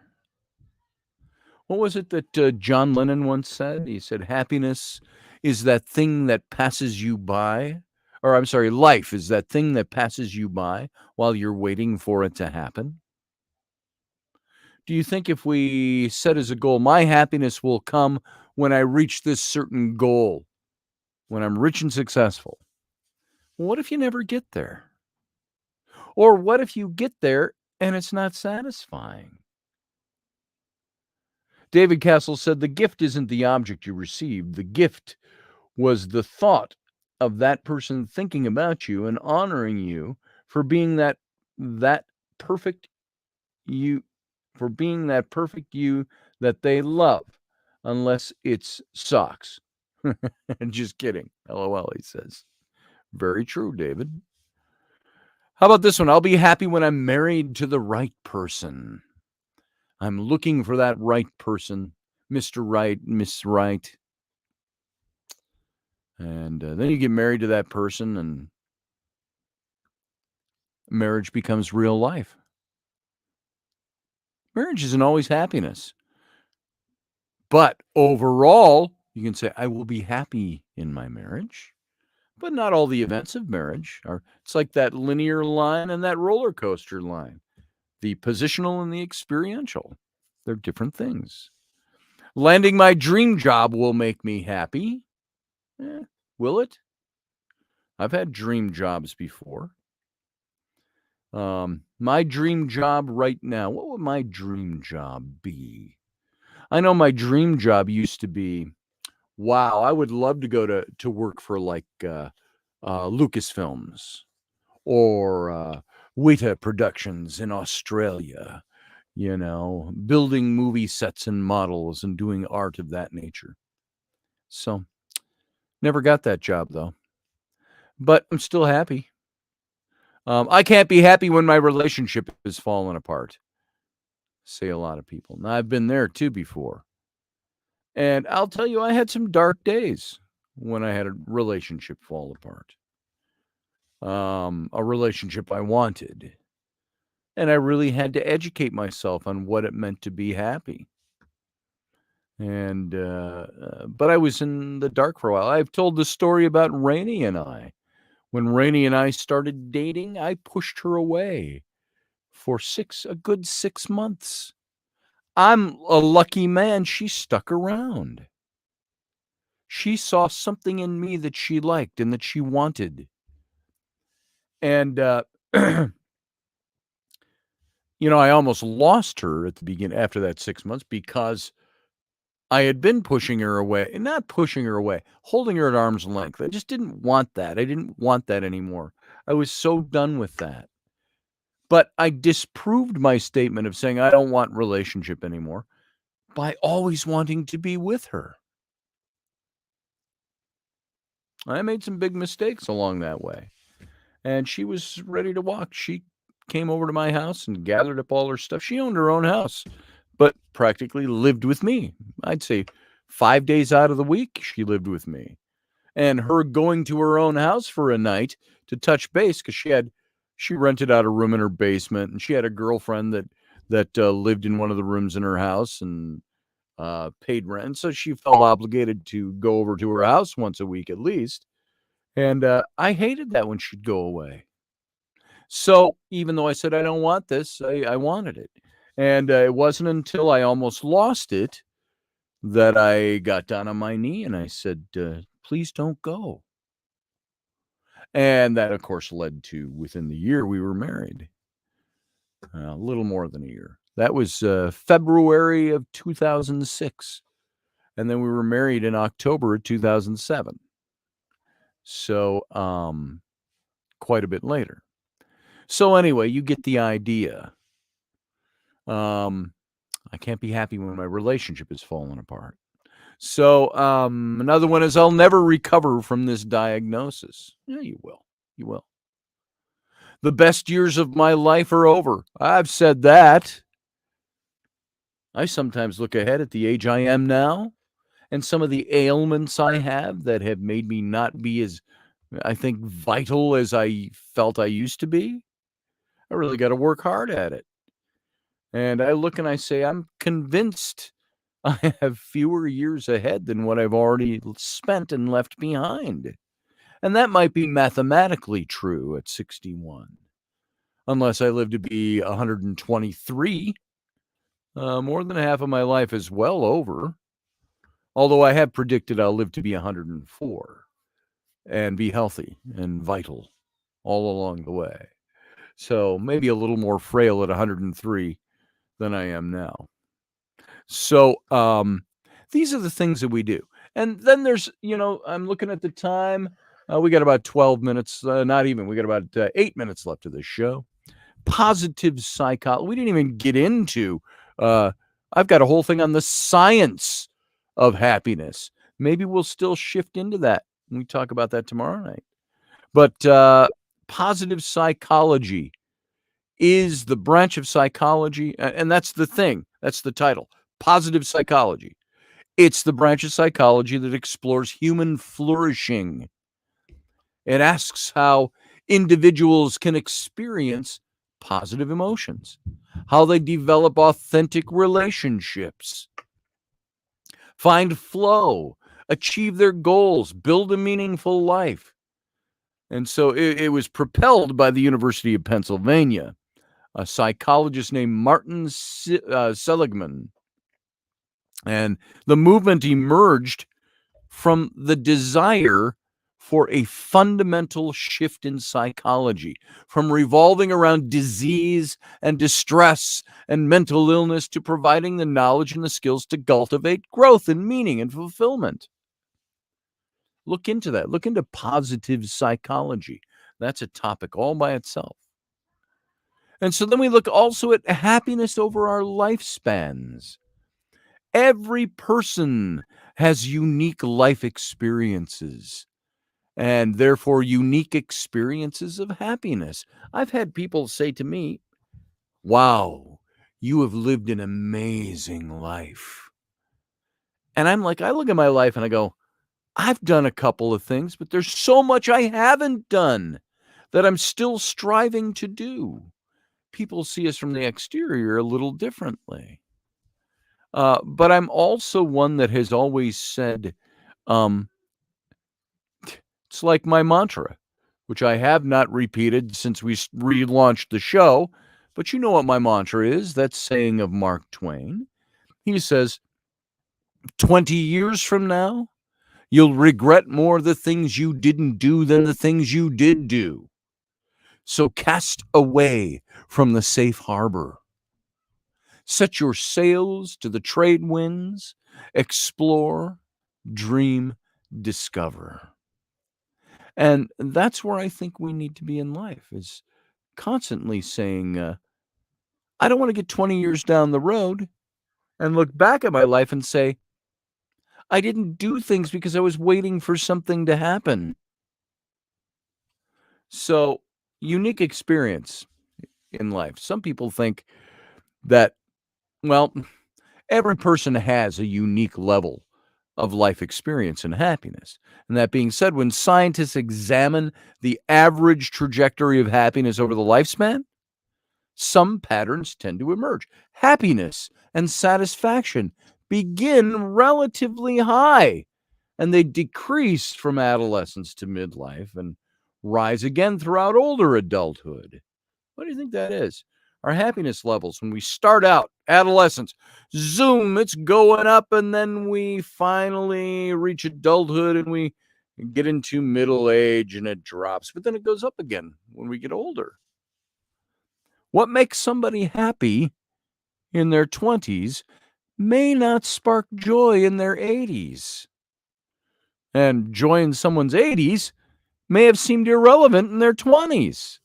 What was it that John Lennon once said? He said, happiness is that thing that passes you by. Or I'm sorry, life is that thing that passes you by while you're waiting for it to happen. Do you think if we set as a goal, my happiness will come when I reach this certain goal, when I'm rich and successful? What if you never get there? Or what if you get there and it's not satisfying? David Castle said, the gift isn't the object you received. The gift was the thought of that person thinking about you and honoring you for being that perfect you, that they love, unless it's socks. Just kidding. LOL, he says. Very true, David. How about this one? I'll be happy when I'm married to the right person. I'm looking for that right person, Mr. Right, Miss Right. And then you get married to that person and marriage becomes real life. Marriage isn't always happiness. But overall, you can say, I will be happy in my marriage. But not all the events of marriage are. It's like that linear line and that roller coaster line. The positional and the experiential. They're different things. Landing my dream job will make me happy. Will it? I've had dream jobs before. My dream job right now, what would my dream job be? I know my dream job used to be, wow, I would love to go to work for like Lucasfilms or Weta Productions in Australia, building movie sets and models and doing art of that nature. So, never got that job though. But I'm still happy. I can't be happy when my relationship is falling apart. Say a lot of people. Now, I've been there too before. And I'll tell you, I had some dark days when I had a relationship fall apart. A relationship I wanted. And I really had to educate myself on what it meant to be happy. And, but I was in the dark for a while. I've told the story about Rainey and I. When Rainey and I started dating, I pushed her away for a good 6 months. I'm a lucky man. She stuck around. She saw something in me that she liked and that she wanted. And, I almost lost her at the beginning after that 6 months because I had been pushing her away, and not pushing her away, holding her at arm's length. I just didn't want that. I didn't want that anymore. I was so done with that. But I disproved my statement of saying I don't want relationship anymore by always wanting to be with her. I made some big mistakes along that way. And she was ready to walk. She came over to my house and gathered up all her stuff. She owned her own house, but practically lived with me. I'd say 5 days out of the week, she lived with me. And her going to her own house for a night to touch base, because she rented out a room in her basement, and she had a girlfriend that lived in one of the rooms in her house and paid rent. So she felt obligated to go over to her house once a week at least. And I hated that when she'd go away. So even though I said I don't want this, I wanted it. And it wasn't until I almost lost it that I got down on my knee and I said, please don't go. And that, of course, led to within the year we were married. A little more than a year. That was February of 2006. And then we were married in October of 2007. So quite a bit later. So anyway, you get the idea. I can't be happy when my relationship is falling apart. So another one is I'll never recover from this diagnosis. Yeah, you will. You will. The best years of my life are over. I've said that. I sometimes look ahead at the age I am now and some of the ailments I have that have made me not be as, I think, vital as I felt I used to be. I really got to work hard at it. And I look and I say, I'm convinced I have fewer years ahead than what I've already spent and left behind. And that might be mathematically true at 61. Unless I live to be 123. More than half of my life is well over. Although I have predicted I'll live to be 104 and be healthy and vital all along the way. So maybe a little more frail at 103 than I am now. So these are the things that we do. And then there's, I'm looking at the time. We got about 12 minutes, not even. We got about 8 minutes left of this show. Positive psychology. We didn't even get into, I've got a whole thing on the science of happiness. Maybe we'll still shift into that. We talk about that tomorrow night. But positive psychology is the branch of psychology, and that's the thing. That's the title. Positive psychology. It's the branch of psychology that explores human flourishing. It asks how individuals can experience positive emotions, how they develop authentic relationships, find flow, achieve their goals, build a meaningful life. And so it was propelled by the University of Pennsylvania, a psychologist named Martin Seligman. And the movement emerged from the desire for a fundamental shift in psychology, from revolving around disease and distress and mental illness to providing the knowledge and the skills to cultivate growth and meaning and fulfillment. Look into that. Look into positive psychology. That's a topic all by itself. And so then we look also at happiness over our lifespans. Every person has unique life experiences and therefore unique experiences of happiness. I've had people say to me, wow, you have lived an amazing life. And I'm like, I look at my life and I go, I've done a couple of things, but there's so much I haven't done that I'm still striving to do. People see us from the exterior a little differently. But I'm also one that has always said, it's like my mantra, which I have not repeated since we relaunched the show. But you know what my mantra is? That saying of Mark Twain. He says, 20 years from now, you'll regret more the things you didn't do than the things you did do. So cast away from the safe harbor. Set your sails to the trade winds. Explore, dream, discover. And that's where I think we need to be in life, is constantly saying, I don't want to get 20 years down the road and look back at my life and say, I didn't do things because I was waiting for something to happen. So, unique experience in life. Some people think that, well, every person has a unique level of life experience and happiness. And that being said, when scientists examine the average trajectory of happiness over the lifespan, some patterns tend to emerge. Happiness and satisfaction begin relatively high, and they decrease from adolescence to midlife and rise again throughout older adulthood. What do you think that is? Our happiness levels, when we start out, adolescence, zoom, it's going up, and then we finally reach adulthood and we get into middle age and it drops, but then it goes up again when we get older. What makes somebody happy in their 20s may not spark joy in their 80s. And joy in someone's 80s may have seemed irrelevant in their 20s.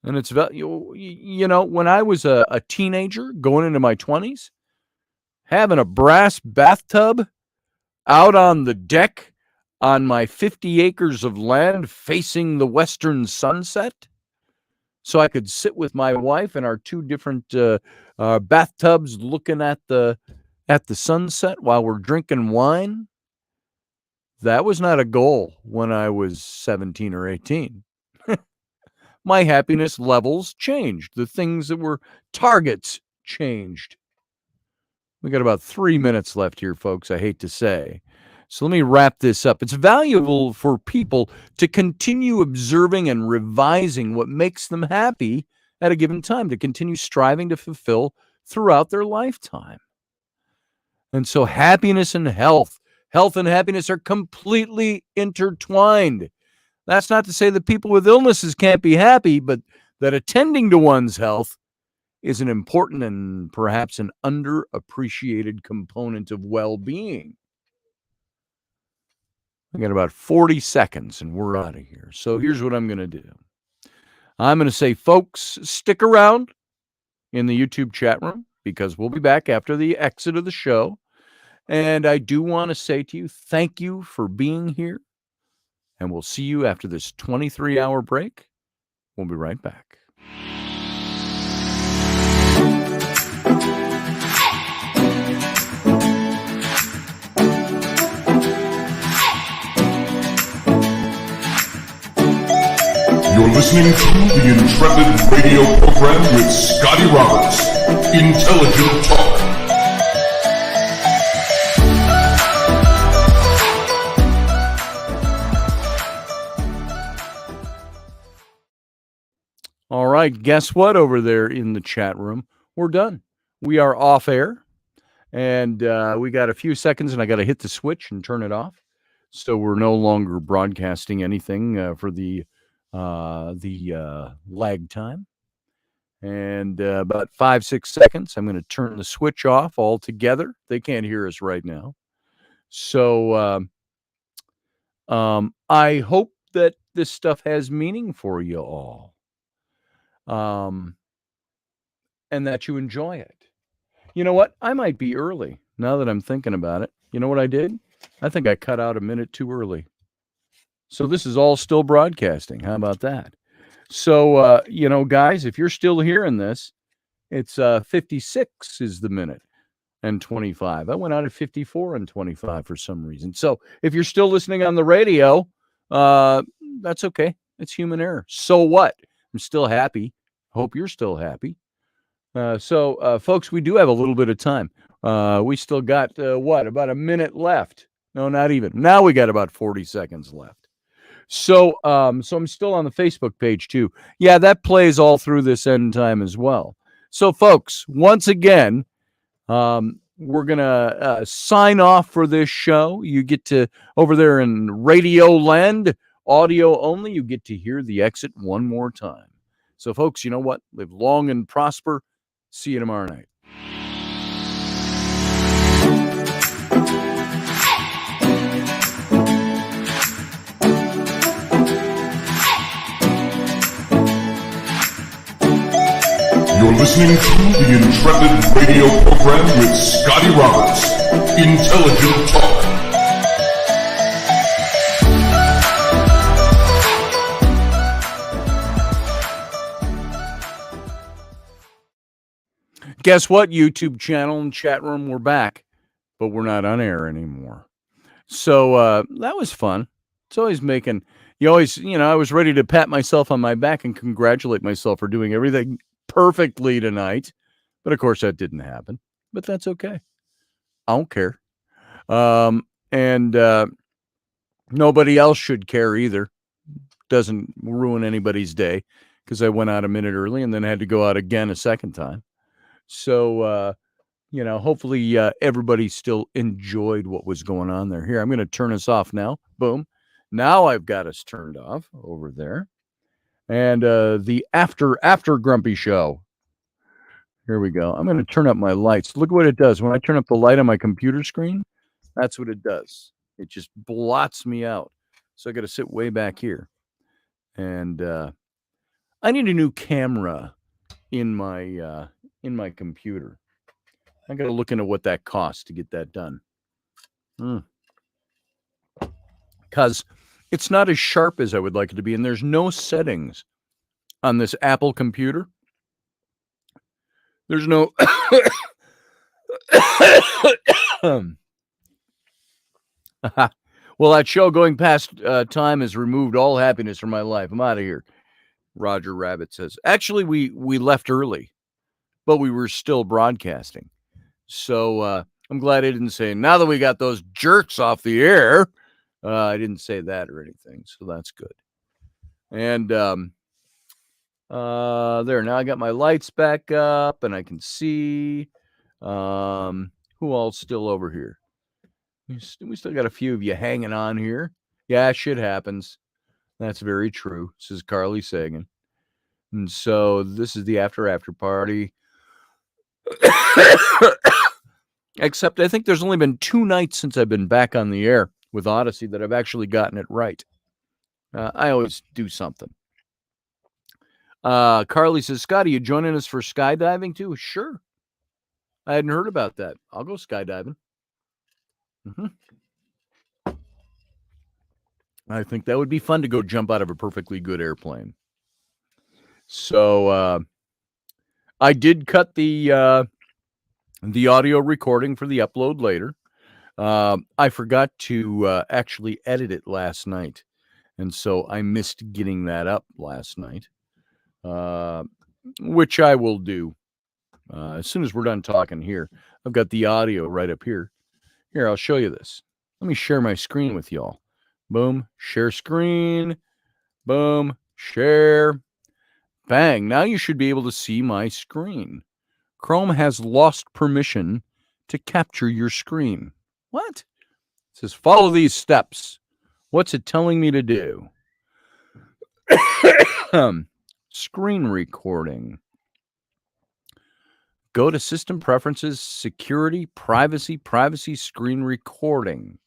And it's, you know, when I was a teenager going into my 20s, having a brass bathtub out on the deck on my 50 acres of land facing the western sunset, so I could sit with my wife in our two different bathtubs looking at the sunset while we're drinking wine, that was not a goal when I was 17 or 18. My happiness levels changed. The things that were targets changed. We got about 3 minutes left here, folks, I hate to say. So let me wrap this up. It's valuable for people to continue observing and revising what makes them happy at a given time, to continue striving to fulfill throughout their lifetime. And so happiness and health and happiness are completely intertwined. That's not to say that people with illnesses can't be happy, but that attending to one's health is an important and perhaps an underappreciated component of well-being. I got about 40 seconds and we're out of here. So here's what I'm going to do. I'm going to say, folks, stick around in the YouTube chat room because we'll be back after the exit of the show. And I do want to say to you, thank you for being here. And we'll see you after this 23-hour break. We'll be right back. You're listening to the Intrepid radio program with Scotty Roberts. Intelligent Talk. All right, guess what over there in the chat room? We're done. We are off air, and we got a few seconds, and I got to hit the switch and turn it off. So we're no longer broadcasting anything for the lag time. And about 5-6 seconds, I'm going to turn the switch off altogether. They can't hear us right now. So I hope that this stuff has meaning for you all. And that you enjoy it. You know what? I might be early now that I'm thinking about it. You know what I did? I think I cut out a minute too early. So this is all still broadcasting. How about that? So, guys, if you're still hearing this, it's 56 is the minute and 25. I went out at 54 and 25 for some reason. So if you're still listening on the radio, that's okay. It's human error. So what? I'm still happy. Hope you're still happy. So, folks, we do have a little bit of time. We still got, about a minute left? No, not even. Now we got about 40 seconds left. So I'm still on the Facebook page, too. Yeah, that plays all through this end time as well. So, folks, once again, we're going to sign off for this show. You get to, over there in Radio Land, audio only, you get to hear the exit one more time. So, folks, you know what? Live long and prosper. See you tomorrow night. You're listening to the Intrepid radio program with Scotty Roberts. Intelligent Talk. Guess what, YouTube channel and chat room, we're back, but we're not on air anymore. So that was fun. It's always making, I was ready to pat myself on my back and congratulate myself for doing everything perfectly tonight. But of course that didn't happen, but that's okay. I don't care. And nobody else should care either. Doesn't ruin anybody's day because I went out a minute early and then had to go out again a second time. So, hopefully everybody still enjoyed what was going on there. Here, I'm going to turn us off now. Boom. Now I've got us turned off over there. And the after Grumpy show. Here we go. I'm going to turn up my lights. Look what it does. When I turn up the light on my computer screen, that's what it does. It just blots me out. So I got to sit way back here. And I need a new camera in my computer. I got to look into what that costs to get that done. Because it's not as sharp as I would like it to be, and there's no settings on this Apple computer. There's no... Well, that show Going Past Time has removed all happiness from my life. I'm out of here. Roger Rabbit says. Actually, we left early, but we were still broadcasting. So I'm glad I didn't say, now that we got those jerks off the air, I didn't say that or anything. So that's good. And there, now I got my lights back up and I can see who all's still over here. We still got a few of you hanging on here. Yeah, shit happens. That's very true, says Carly Sagan. And so this is the after party. Except I think there's only been 2 nights since I've been back on the air with Odyssey that I've actually gotten it right. I always do something. Carly says, Scotty, you joining us for skydiving too? Sure. I hadn't heard about that. I'll go skydiving. I think that would be fun to go jump out of a perfectly good airplane. So I did cut the audio recording for the upload later. I forgot to actually edit it last night. And so I missed getting that up last night, which I will do as soon as we're done talking here. I've got the audio right up here. Here, I'll show you this. Let me share my screen with y'all. Boom, share screen. Boom, share. Bang. Now you should be able to see my screen. Chrome has lost permission to capture your screen. What? says, follow these steps. What's it telling me to do? Screen recording. Go to System Preferences, Security, Privacy, Screen Recording.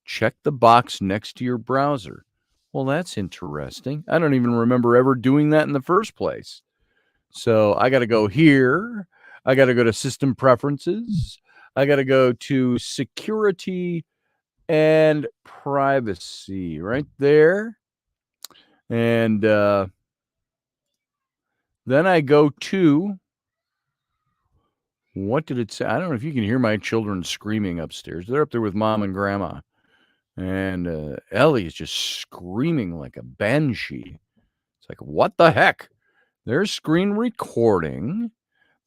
Check the box next to your browser. Well, that's interesting. I don't even remember ever doing that in the first place. So I got to go here. I got to go to System Preferences. I got to go to Security and Privacy right there. And then I go to, what did it say? I don't know if you can hear my children screaming upstairs. They're up there with Mom and Grandma. And Ellie is just screaming like a banshee. It's like, what the heck? There's screen recording.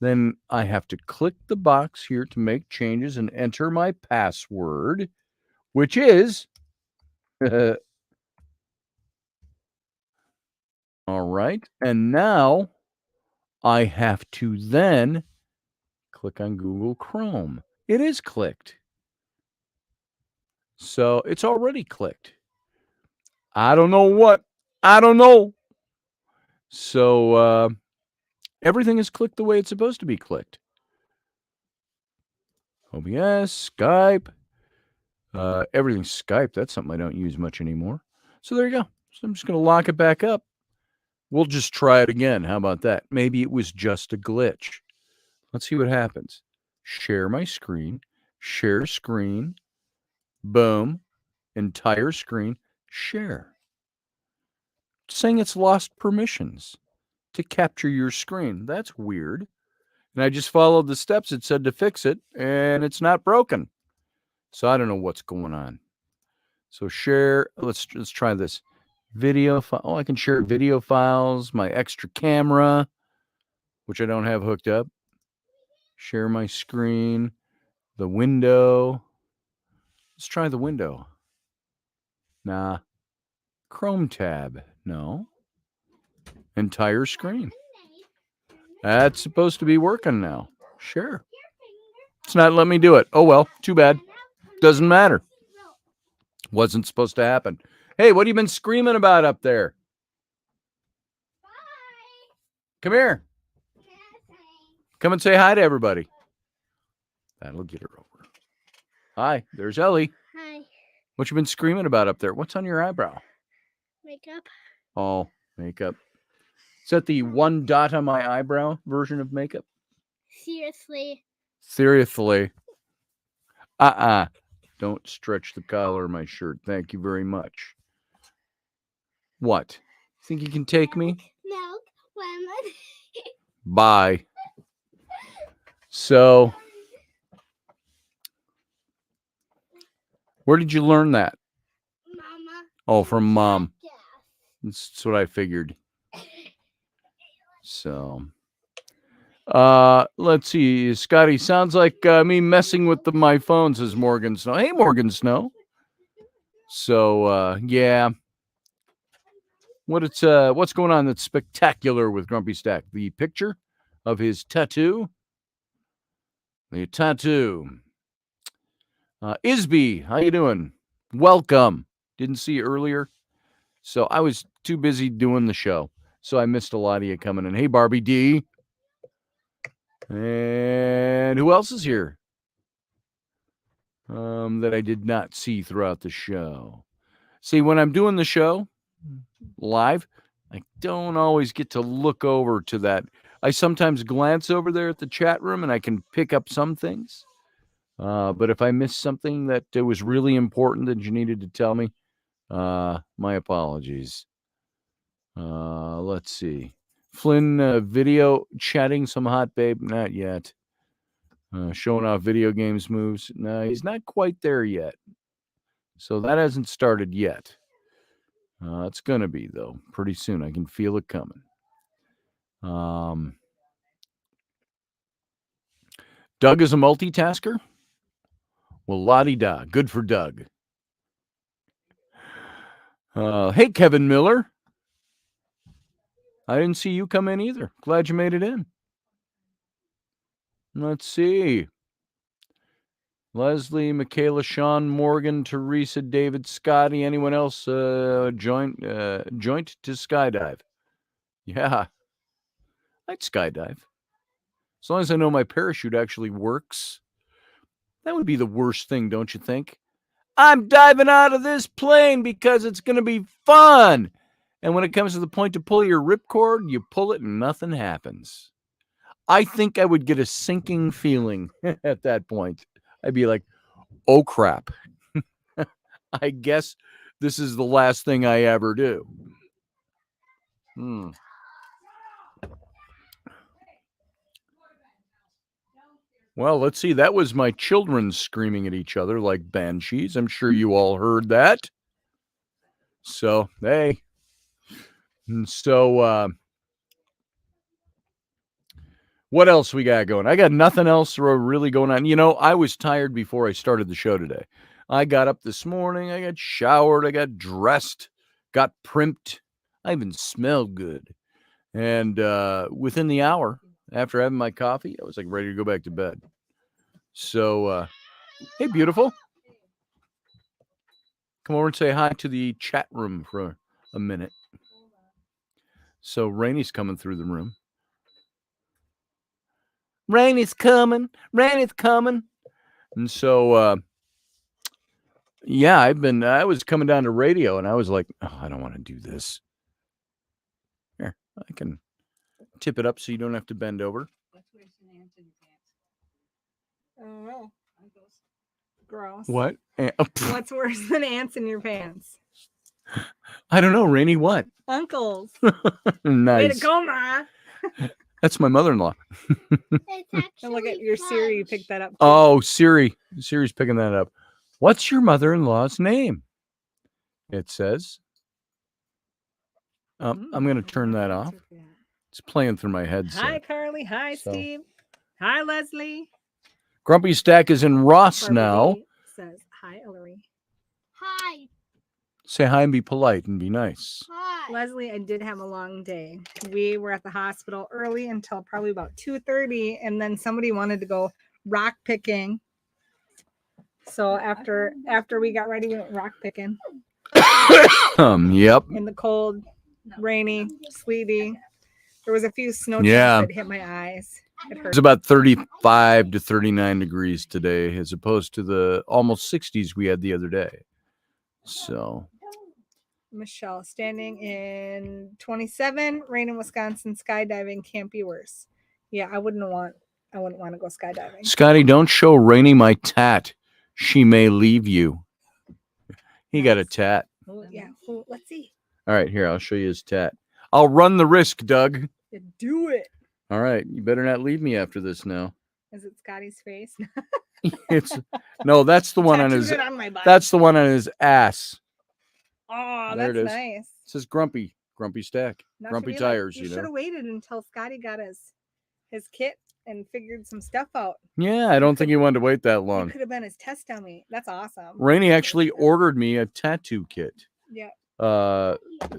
Then I have to click the box here to make changes and enter my password, which is all right. And now I have to then click on Google Chrome. It is clicked. So it's already clicked. I don't know what. I don't know. So everything is clicked the way it's supposed to be clicked. OBS, Skype, everything's Skype. That's something I don't use much anymore. So there you go. So I'm just going to lock it back up. We'll just try it again. How about that? Maybe it was just a glitch. Let's see what happens. Share my screen. Share screen. Boom. Entire screen. Share. It's saying it's lost permissions to capture your screen. That's weird. And I just followed the steps it said to fix it, and it's not broken. So I don't know what's going on. So share. Let's try this. Video file. Oh, I can share video files, my extra camera, which I don't have hooked up. Share my screen, the window. Let's try the window. Nah. Chrome tab. No. Entire screen. That's supposed to be working now. Sure. It's not letting me do it. Oh, well, too bad. Doesn't matter. Wasn't supposed to happen. Hey, what have you been screaming about up there? Come here. Come and say hi to everybody. That'll get her over. Hi, there's Ellie. Hi. What you been screaming about up there? What's on your eyebrow? Makeup. Oh, makeup. Is that the one dot on my eyebrow version of makeup? Seriously. Seriously. Don't stretch the collar of my shirt. Thank you very much. What? Think you can take me? Milk, lemon. Bye. So, where did you learn that? Mama. Oh, from Mom. Yeah. That's what I figured. So, let's see. Scotty, sounds like me messing with my phone, says Morgan Snow. Hey, Morgan Snow. So, yeah. What's going on that's spectacular with Grumpy Stack? The picture of his tattoo. The tattoo. Isby, how you doing? Welcome. Didn't see you earlier. So I was too busy doing the show. So I missed a lot of you coming in. Hey, Barbie D. And who else is here? That I did not see throughout the show. See, when I'm doing the show live, I don't always get to look over to that. I sometimes glance over there at the chat room and I can pick up some things. But if I missed something that was really important that you needed to tell me, my apologies. Let's see. Flynn, video chatting some hot babe? Not yet. Showing off video games moves? No, he's not quite there yet. So that hasn't started yet. It's going to be, though, pretty soon. I can feel it coming. Doug is a multitasker? Well, la-di-da. Good for Doug. Hey, Kevin Miller. I didn't see you come in either. Glad you made it in. Let's see. Leslie, Michaela, Sean, Morgan, Teresa, David, Scotty. Anyone else joint to skydive? Yeah, I'd skydive. As long as I know my parachute actually works. That would be the worst thing, don't you think? I'm diving out of this plane because it's going to be fun. And when it comes to the point to pull your ripcord, you pull it and nothing happens. I think I would get a sinking feeling at that point. I'd be like, oh crap. I guess this is the last thing I ever do. Well, let's see. That was my children screaming at each other like banshees. I'm sure you all heard that. So, hey. And so, what else we got going? I got nothing else really going on. You know, I was tired before I started the show today. I got up this morning. I got showered. I got dressed. Got primped. I even smelled good. And within the hour, after having my coffee, I was like ready to go back to bed. So, hey, beautiful. Come over and say hi to the chat room for a minute. So Rainy's coming through the room. Rainy's coming. Rainy's coming. And so, yeah, I was coming down to radio and I was like, oh, I don't want to do this. Here, I can tip it up so you don't have to bend over. Oh, gross. What? What's worse than ants in your pants? I don't know, Rainy. What? Uncles. Nice. Way to go, Ma. That's my mother-in-law. And look at your Siri. You picked that up. Too. Oh, Siri. Siri's picking that up. What's your mother-in-law's name? It says. I'm going to turn that off. It's playing through my headset. Hi, Carly. Hi, Steve. Hi, Leslie. Grumpy Stack is in Ross Barbara now. B says hi, Ellery. Hi. Say hi and be polite and be nice. Hi. Leslie, I did have a long day. We were at the hospital early until probably about 2:30, and then somebody wanted to go rock picking. So after we got ready, we went rock picking. Yep. In the cold, rainy, sleety. There was a few snow chunks that hit my eyes. It hurt. It's about 35 to 39 degrees today as opposed to the almost 60s we had the other day. So Michelle, standing in 27, rain in Wisconsin, skydiving can't be worse. Yeah, I wouldn't want to go skydiving. Scotty, don't show Rainy my tat. She may leave you. He got a tat. Oh, yeah. Oh, let's see. All right, here, I'll show you his tat. I'll run the risk, Doug. Yeah, do it. All right, you better not leave me after this now. Is it Scotty's face? No, that's the one on his. That's the one on his ass. Oh, there that's it is. nice. It says Grumpy Stack, Now Grumpy should be Tires. you should have waited until Scotty got his kit and figured some stuff out. Yeah, I don't think he wanted to wait that You long. could have been his test dummy. That's awesome. Rainy actually ordered me a tattoo kit. Yeah.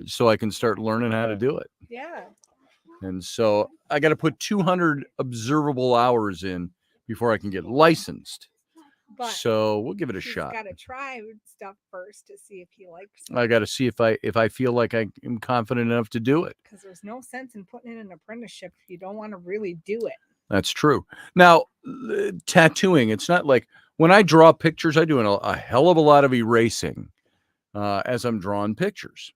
So I can start learning how to do it. Yeah. And so I got to put 200 observable hours in before I can get licensed. But so we'll give it a shot. Got to try stuff first to see if he likes it. I got to see if I feel like I am confident enough to do it. Because there's no sense in putting in an apprenticeship if you don't want to really do it. That's true. Now, tattooing, it's not like when I draw pictures, I do a hell of a lot of erasing as I'm drawing pictures.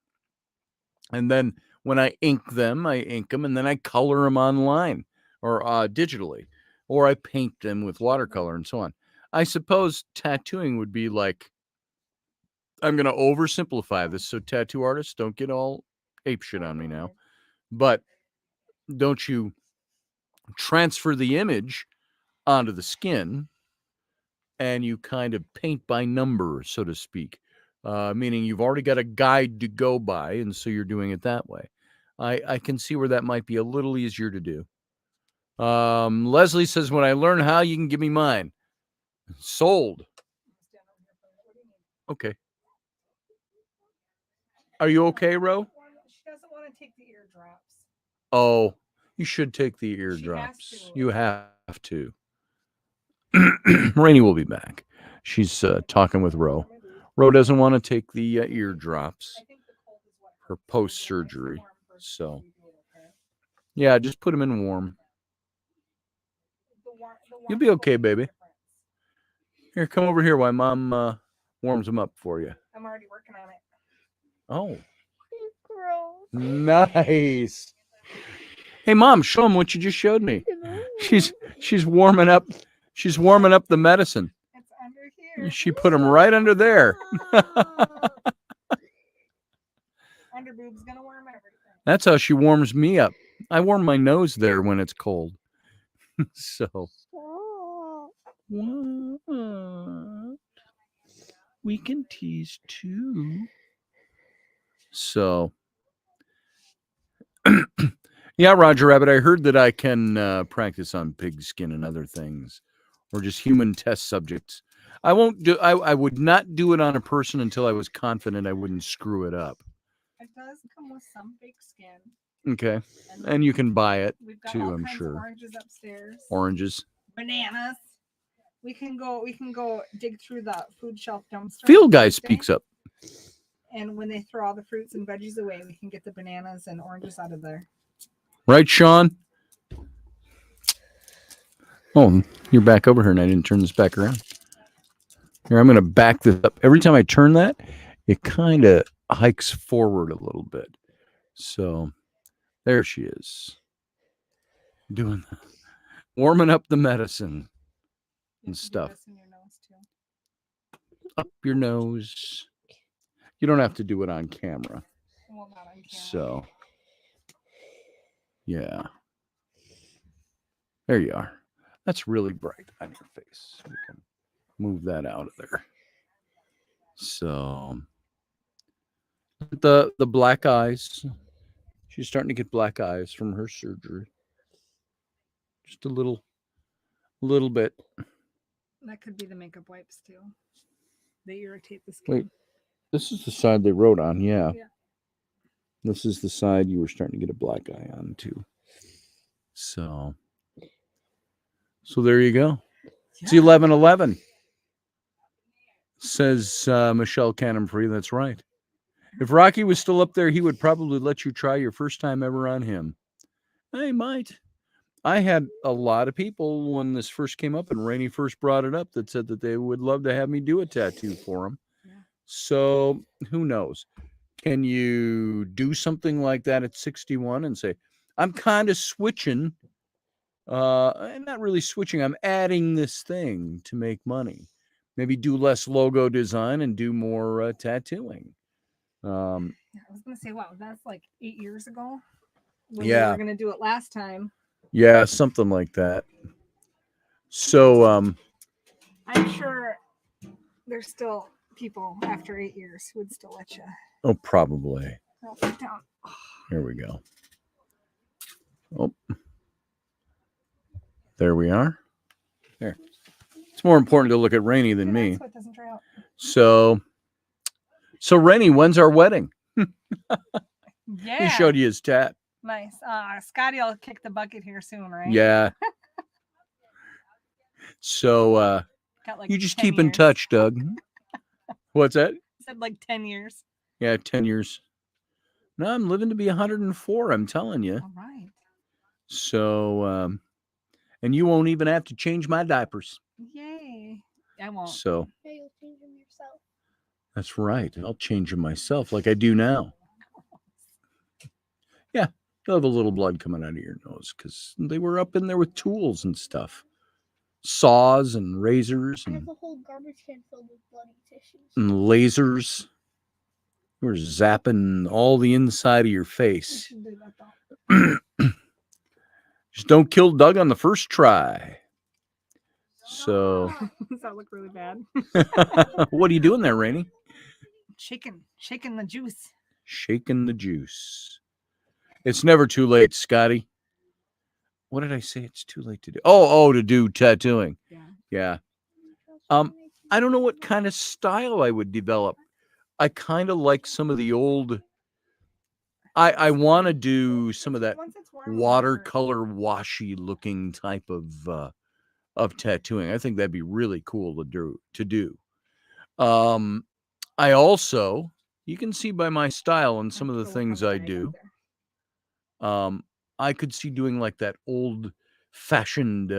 And then when I ink them, and then I color them online or digitally, or I paint them with watercolor and so on. I suppose tattooing would be like, I'm going to oversimplify this, so tattoo artists don't get all apeshit on me now. But don't you transfer the image onto the skin and you kind of paint by number, so to speak, meaning you've already got a guide to go by, and so you're doing it that way. I can see where that might be a little easier to do. Leslie says, when I learn how, you can give me mine. Sold. Okay. Are you okay, Ro? She doesn't want to take the eardrops. Oh, you should take the eardrops. You have to. Rainey will be back. She's talking with Ro. Ro doesn't want to take the ear drops for post-surgery. So, yeah, just put them in warm. You'll be okay, baby. Here, come over here while Mom warms them up for you. I'm already working on it. Oh, Gross. nice. Hey, Mom, show them what you just showed me. She's warming up. She's warming up the medicine. It's under here. She put them right under there. Under boob's gonna warm everything. That's how she warms me up. I warm my nose there when it's cold. So, what? We can tease too. So, yeah, Roger Rabbit, I heard that I can practice on pigskin and other things, or just human test subjects. I won't do. I would not do it on a person until I was confident I wouldn't screw it up. It does come with some big skin. Okay, and you can buy it We've got too, all I'm kinds sure. of oranges upstairs. Oranges. Bananas. We can go dig through the food shelf dumpster. Field on guy Tuesday, speaks up. And when they throw all the fruits and veggies away, we can get the bananas and oranges out of there. Right, Sean? Oh, you're back over here, and I didn't turn this back around. Here, I'm going to back this up. Every time I turn that, it kind of hikes forward a little bit. So, there she is. Warming up the medicine and stuff. In your nose too. Up your nose. You don't have to do it on camera. Well, not on camera. So, yeah. There you are. That's really bright on your face. We can move that out of there. So, the black eyes. She's starting to get black eyes from her surgery. Just a little bit. That could be the makeup wipes too. They irritate the skin. Wait, this is the side they wrote on, yeah. Yeah. This is the side you were starting to get a black eye on too. So there you go. It's 11:11. Says Michelle Cannon-Free. That's right. If Rocky was still up there, he would probably let you try your first time ever on him. I might. I had a lot of people when this first came up and Rainey first brought it up that said that they would love to have me do a tattoo for them. Yeah. So who knows? Can you do something like that at 61 and say, I'm kind of switching. I'm not really switching. I'm adding this thing to make money. Maybe do less logo design and do more tattooing. I was going to say, wow, that's like 8 years ago. When Yeah. we were going to do it last time. Yeah, something like that. So, I'm sure there's still people after 8 years who would still let you. oh, probably. I'll sit down. Here we go. Oh, there we are. There. It's more important to look at Rainey than me. So it doesn't dry out. So Rainey, when's our wedding? Yeah. He showed you his tat. Nice. Scotty will kick the bucket here soon, right? Yeah. So Got like you just 10 keep in years. touch, Doug. What's that? Said like 10 years. Yeah, 10 years. No, I'm living to be 104, I'm telling you. All right. So, and you won't even have to change my diapers. Yay. I won't. So Yeah, you'll change them yourself. that's right. I'll change them myself like I do now. Yeah, you'll have a little blood coming out of your nose because they were up in there with tools and stuff. Saws and razors I and have a whole garbage can filled with bloody tissues. lasers. We're zapping all the inside of your We face. should do that though. Just don't kill Doug on the first try. So, Does that look really bad? what are you doing there, Rainey? Shaking the juice. Shaking the juice. It's never too late, Scotty. What did I say? It's too late to do. Oh, to do tattooing. Yeah. Yeah. I don't know what kind of style I would develop. I kind of like some of the old. I want to do some of that Once it's warm, watercolor washy looking type of of tattooing. I think that'd be really cool to do. I also, you can see by my style and some of the things I do, I could see doing like that old fashioned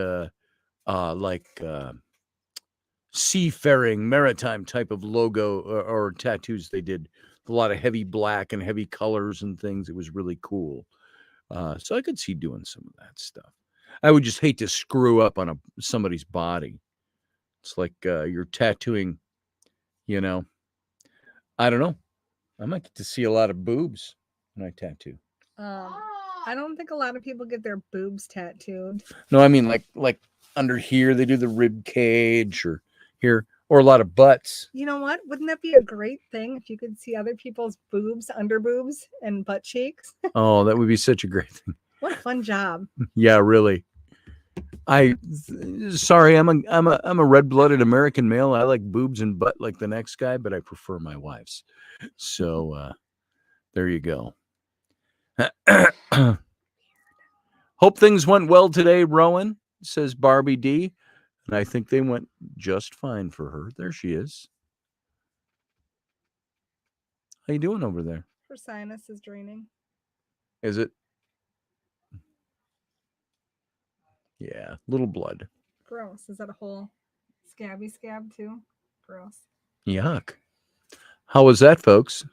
seafaring maritime type of logo or tattoos they did. A lot of heavy black and heavy colors and things. It was really cool. So I could see doing some of that stuff. I would just hate to screw up on somebody's body. It's like you're tattooing, you know. I don't know. I might get to see a lot of boobs when I tattoo. I don't think a lot of people get their boobs tattooed. No, I mean like under here they do the rib cage, or here, or a lot of butts. You know what? Wouldn't that be a great thing if you could see other people's boobs, under boobs, and butt cheeks? Oh, that would be such a great thing. What a fun job. Yeah, really. Sorry, I'm a red-blooded American male. I like boobs and butt like the next guy, but I prefer my wife's. So there you go. Hope things went well today, Rowan, says Barbie D. And I think they went just fine for her. There she is. How you doing over there? Her sinus is draining. Is it? Yeah, little blood. Gross. Is that a whole scabby scab too? Gross. Yuck. How was that, folks?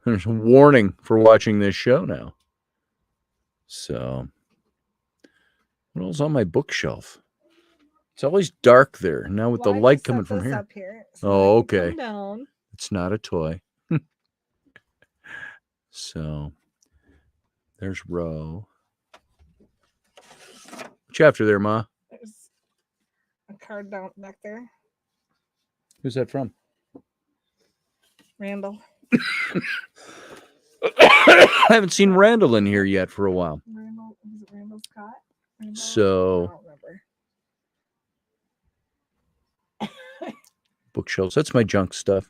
There's a warning for watching this show now. So, what else on my bookshelf? It's always dark there. Now with the light coming from here. Up here so Oh, I can okay. come down. It's not a toy. So, there's Ro. Chapter there, Ma. There's a card down back there. Who's that from? Randall. I haven't seen Randall in here yet for a while. Randall, is it Randall Scott? Randall? So, I don't remember. bookshelves. That's my junk stuff.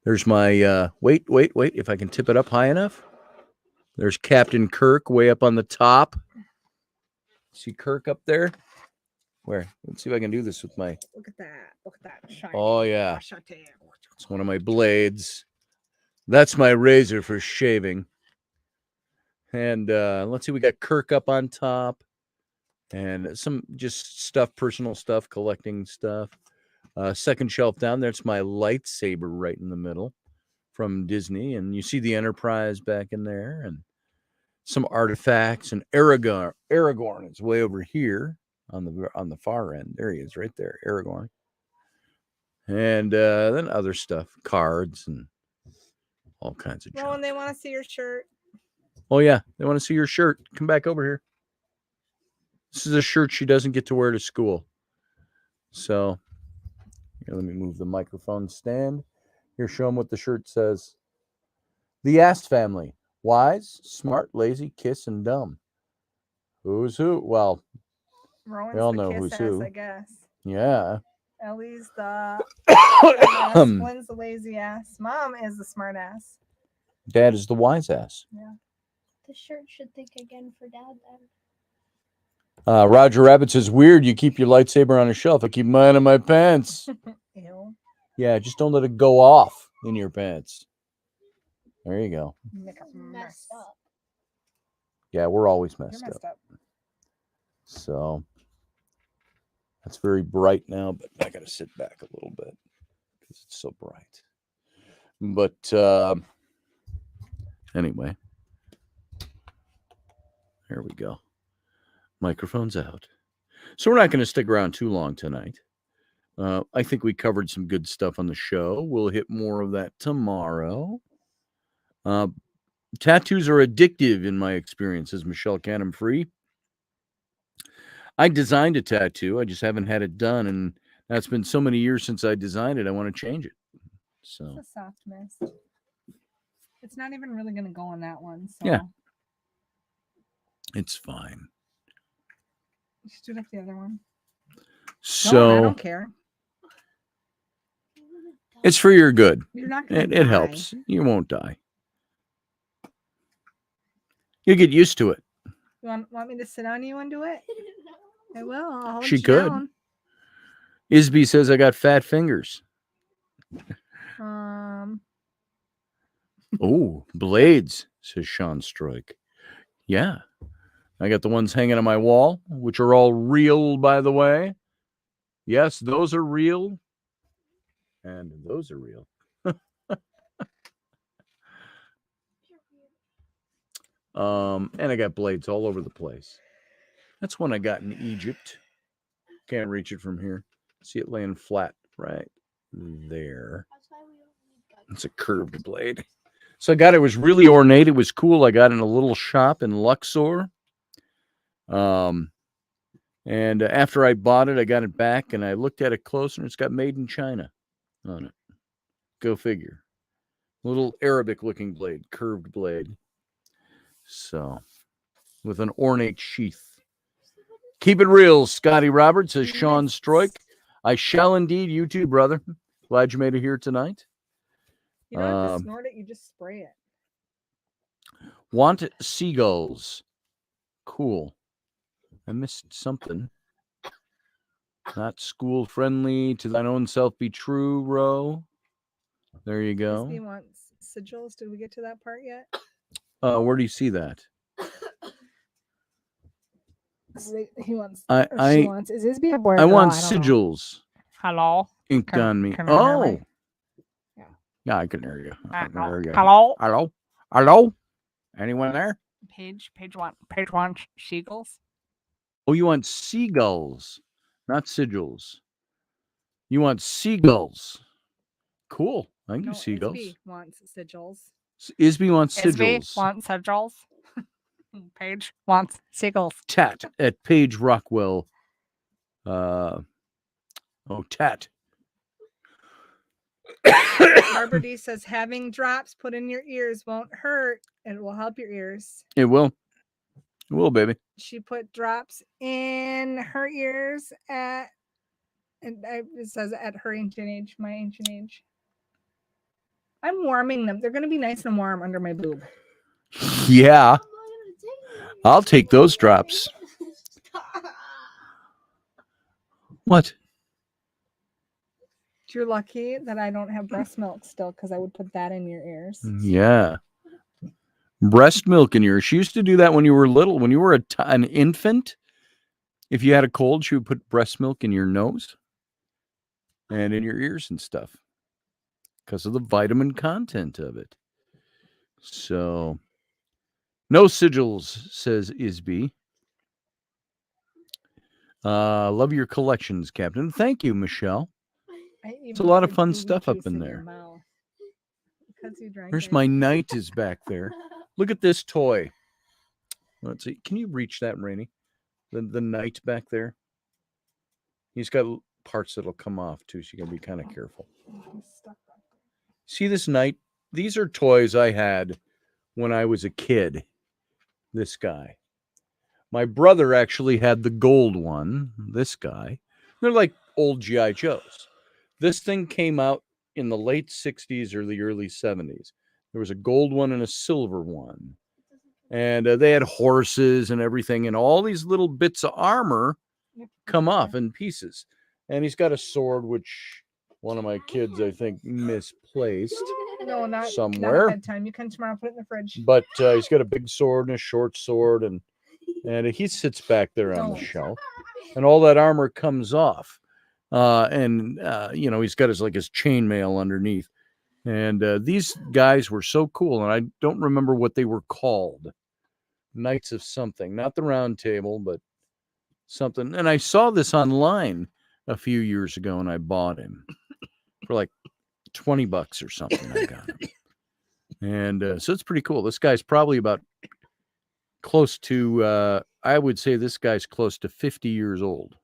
There's my, wait. If I can tip it up high enough. There's Captain Kirk way up on the top. See Kirk up there? Where? Let's see if I can do this with my. Look at that. Look at that. Shiny. Oh, yeah. Shiny. It's one of my blades. That's my razor for shaving. And let's see, we got Kirk up on top. And some just stuff, personal stuff, collecting stuff. Second shelf down, there's my lightsaber right in the middle from Disney. And you see the Enterprise back in there. And some artifacts. And Aragorn is way over here on the far end. There he is right there, Aragorn. And then other stuff, cards and all kinds of junk. Rowan, they want to see your shirt. Oh, yeah. They want to see your shirt. Come back over here. This is a shirt she doesn't get to wear to school. So, here, let me move the microphone stand. Here, show them what the shirt says. The Ast family. Wise, smart, lazy, kiss, and dumb. Who's who? Well, Rowan's we all the know kiss who's ass, who. I guess. Yeah. Ellie's the ass. Flynn's the lazy ass. Mom is the smart ass. Dad is the wise ass. Yeah. The shirt should think again for Dad then. Roger Rabbit says, weird, you keep your lightsaber on a shelf. I keep mine in my pants. Ew. Yeah, just don't let it go off in your pants. There you go. Make a mess. Messed up. Yeah, we're always You're messed messed up. up. So that's very bright now, but I got to sit back a little bit because it's so bright. But anyway, there we go. Microphone's out. So we're not going to stick around too long tonight. I think we covered some good stuff on the show. We'll hit more of that tomorrow. Tattoos are addictive in my experience, says Michelle Canham Free. I designed a tattoo. I just haven't had it done. And that's been so many years since I designed it. I want to change it. So It's a soft mist. It's not even really going to go on that one. So Yeah. It's fine. You should do like the other one. So I don't care. it's for your good. You're not going to It helps. You won't die. You get used to it. You want me to sit on you and do it? I will. I'll hold She you could. down. Isby says I got fat fingers. Oh, blades, says Sean Stroik. Yeah. I got the ones hanging on my wall, which are all real, by the way. Yes, those are real. And those are real. And I got blades all over the place. That's one I got in Egypt. Can't reach it from here. See it laying flat right there. It's a curved blade. So I got it. It was really ornate. It was cool. I got it in a little shop in Luxor. And after I bought it, I got it back and I looked at it closer and it's got made in China on it. Go figure. Little Arabic looking blade, curved blade. So, with an ornate sheath. Keep it real, Scotty Roberts, says Sean Stroik. I shall indeed. You too, brother. Glad you made it here tonight. You don't have to snort it, you just spray it. Want seagulls. Cool. I missed something. Not school friendly. To thine own self be true, Ro. There you go. He wants sigils. Did we get to that part yet? Where do you see that? He wants. She wants. Is Isby a boy? I want sigils. Hello. Inked on me. Can you hear me? Yeah, I can hear you. I can hear you. Hello. Hello. Hello. Anyone there? Page one seagulls. Oh, you want seagulls, not sigils. You want seagulls. Cool. I can do seagulls. Isby wants sigils. Isby wants sigils. Isby wants sigils. Paige wants seagulls. Tat at Paige Rockwell. Tat. Barbara D says having drops put in your ears won't hurt. It will help your ears. It will. It will, baby. She put drops in her ears it says at her ancient age, my ancient age. I'm warming them. They're going to be nice and warm under my boob. Yeah. I'll take those drops. What? You're lucky that I don't have breast milk still because I would put that in your ears. Yeah. Breast milk in yours. She used to do that when you were little. When you were an infant, if you had a cold, she would put breast milk in your nose and in your ears and stuff because of the vitamin content of it. So, no sigils, says Isby. Love your collections, Captain. Thank you, Michelle. It's a lot of fun stuff up in there. There's my knight is back there. Look at this toy. Let's see. Can you reach that, Rainey? The knight back there. He's got parts that'll come off too, so you gotta be kind of careful. See this knight? These are toys I had when I was a kid. This guy. My brother actually had the gold one. This guy. They're like old G.I. Joes. This thing came out in the late 60s or the early 70s. There was a gold one and a silver one. And they had horses and everything. And all these little bits of armor come off in pieces. And he's got a sword, which one of my kids, I think, misplaced somewhere. Not bedtime. You can tomorrow put it in the fridge. But he's got a big sword and a short sword. And he sits back there on the shelf. And all that armor comes off. He's got his chainmail underneath. And these guys were so cool. And I don't remember what they were called. Knights of something. Not the Round Table, but something. And I saw this online a few years ago and I bought him for like $20 or something. I got him. And so it's pretty cool. This guy's probably about close to, I would say this guy's close to 50 years old.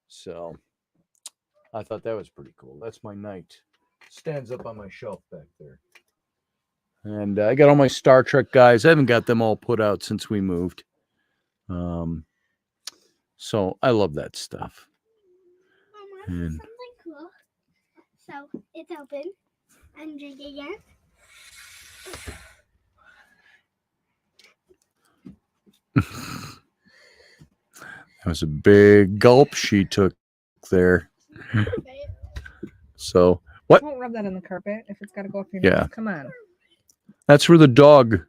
So I thought that was pretty cool. That's my knight. Stands up on my shelf back there. And I got all my Star Trek guys. I haven't got them all put out since we moved. So I love that stuff. Mama, something cool. So it's open. I'm drinking it. That was a big gulp she took there. So what? Don't rub that on the carpet if it's got to go up your Yeah. nose. Come on. That's where the dog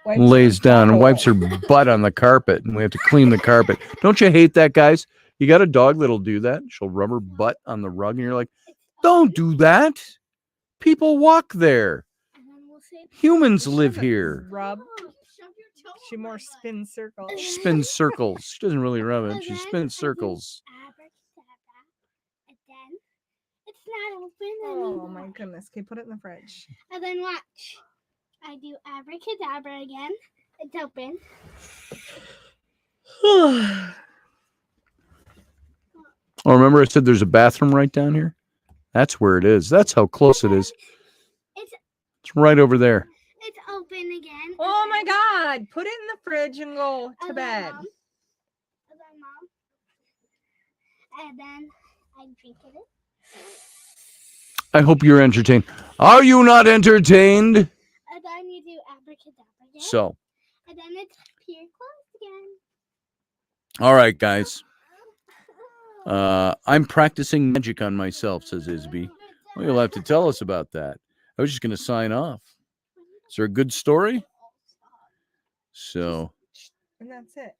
Wipes lays her down and butthole. wipes her butt on the carpet, and we have to clean the carpet. Don't you hate that, guys? You got a dog that'll do that. She'll rub her butt on the rug, and you're like, don't do that. People walk there. And then we'll say, Humans She live doesn't here. Rub. "Oh, shove your toe She on my more butt." spins circles. She spins circles. She doesn't really rub And it. She then spins I do circles. abracadabra, and then it's not open Oh anymore. my goodness. Okay, put it in the fridge. And then watch. I do abracadabra again. It's open. Oh, remember I said there's a bathroom right down here? That's where it is. That's how close it is. It's It's right over there. it's open again. Oh my God. Put it in the fridge and go to And then, bed. Mom, and then I drink it. I hope you're entertained. Are you not entertained? And then you do abracadabra again. So, And then it's here closed again. all right, guys. I'm practicing magic on myself, says Isby. Well, you'll have to tell us about that. I was just going to sign off. Is there a good story? So, And that's it.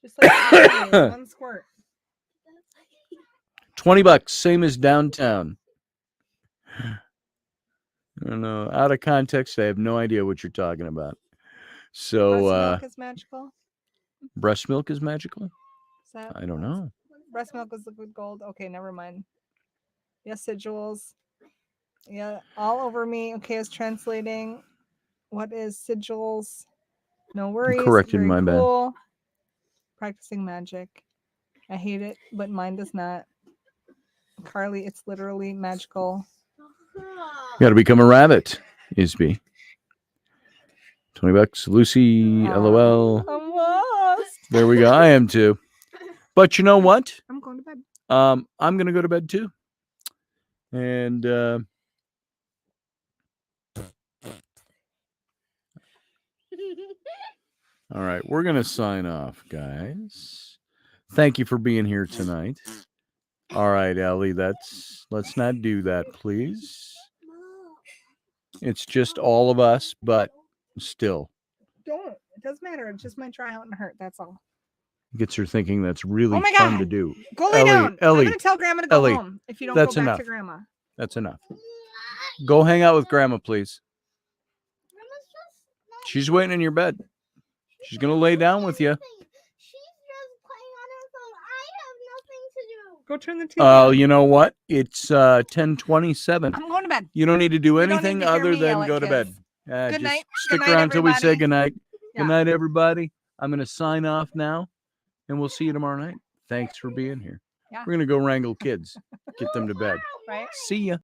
Just like one squirt. $20, same as downtown. I don't know. Out of context, I have no idea what you're talking about. So, Breast milk is magical. breast milk is magical? Is that I don't know. breast milk is liquid gold? Okay, never mind. Yes, sigils. Yeah, all over me. Okay, it's translating. What is sigils? No worries. corrected, Very my bad. cool. Practicing magic. I hate it, but mine does not. Carly, it's literally magical. Got to become a rabbit, Isby. $20. Lucy, LOL. I'm lost. There we go. I am too. But you know what? I'm going to bed. I'm going to go to bed too. And all right, we're going to sign off, guys. Thank you for being here tonight. All right, Ellie, let's not do that, please. It's just all of us, but still Don't. It doesn't matter. It just might dry out and hurt. That's all. gets her thinking that's really Oh my fun God. to do. Go lay Ellie, down. Ellie, I'm going to tell Grandma to go Ellie, home if you don't that's go back enough. to Grandma. That's enough. Go hang out with Grandma, please. She's waiting in your bed. She's going to lay down with you. She's just playing on her phone. I have nothing to do. Go turn the TV on. You know what? It's 10:27. I'm going to bed. You don't need to do You don't need anything to hear other me yell than at go to bed. kids. Good Good night. Stick Good night, around till we say everybody. goodnight. Yeah. Good night, everybody. I'm going to sign off now, and we'll see you tomorrow night. Thanks for being here. Yeah. We're going to go wrangle kids, get them to bed. Right? See ya.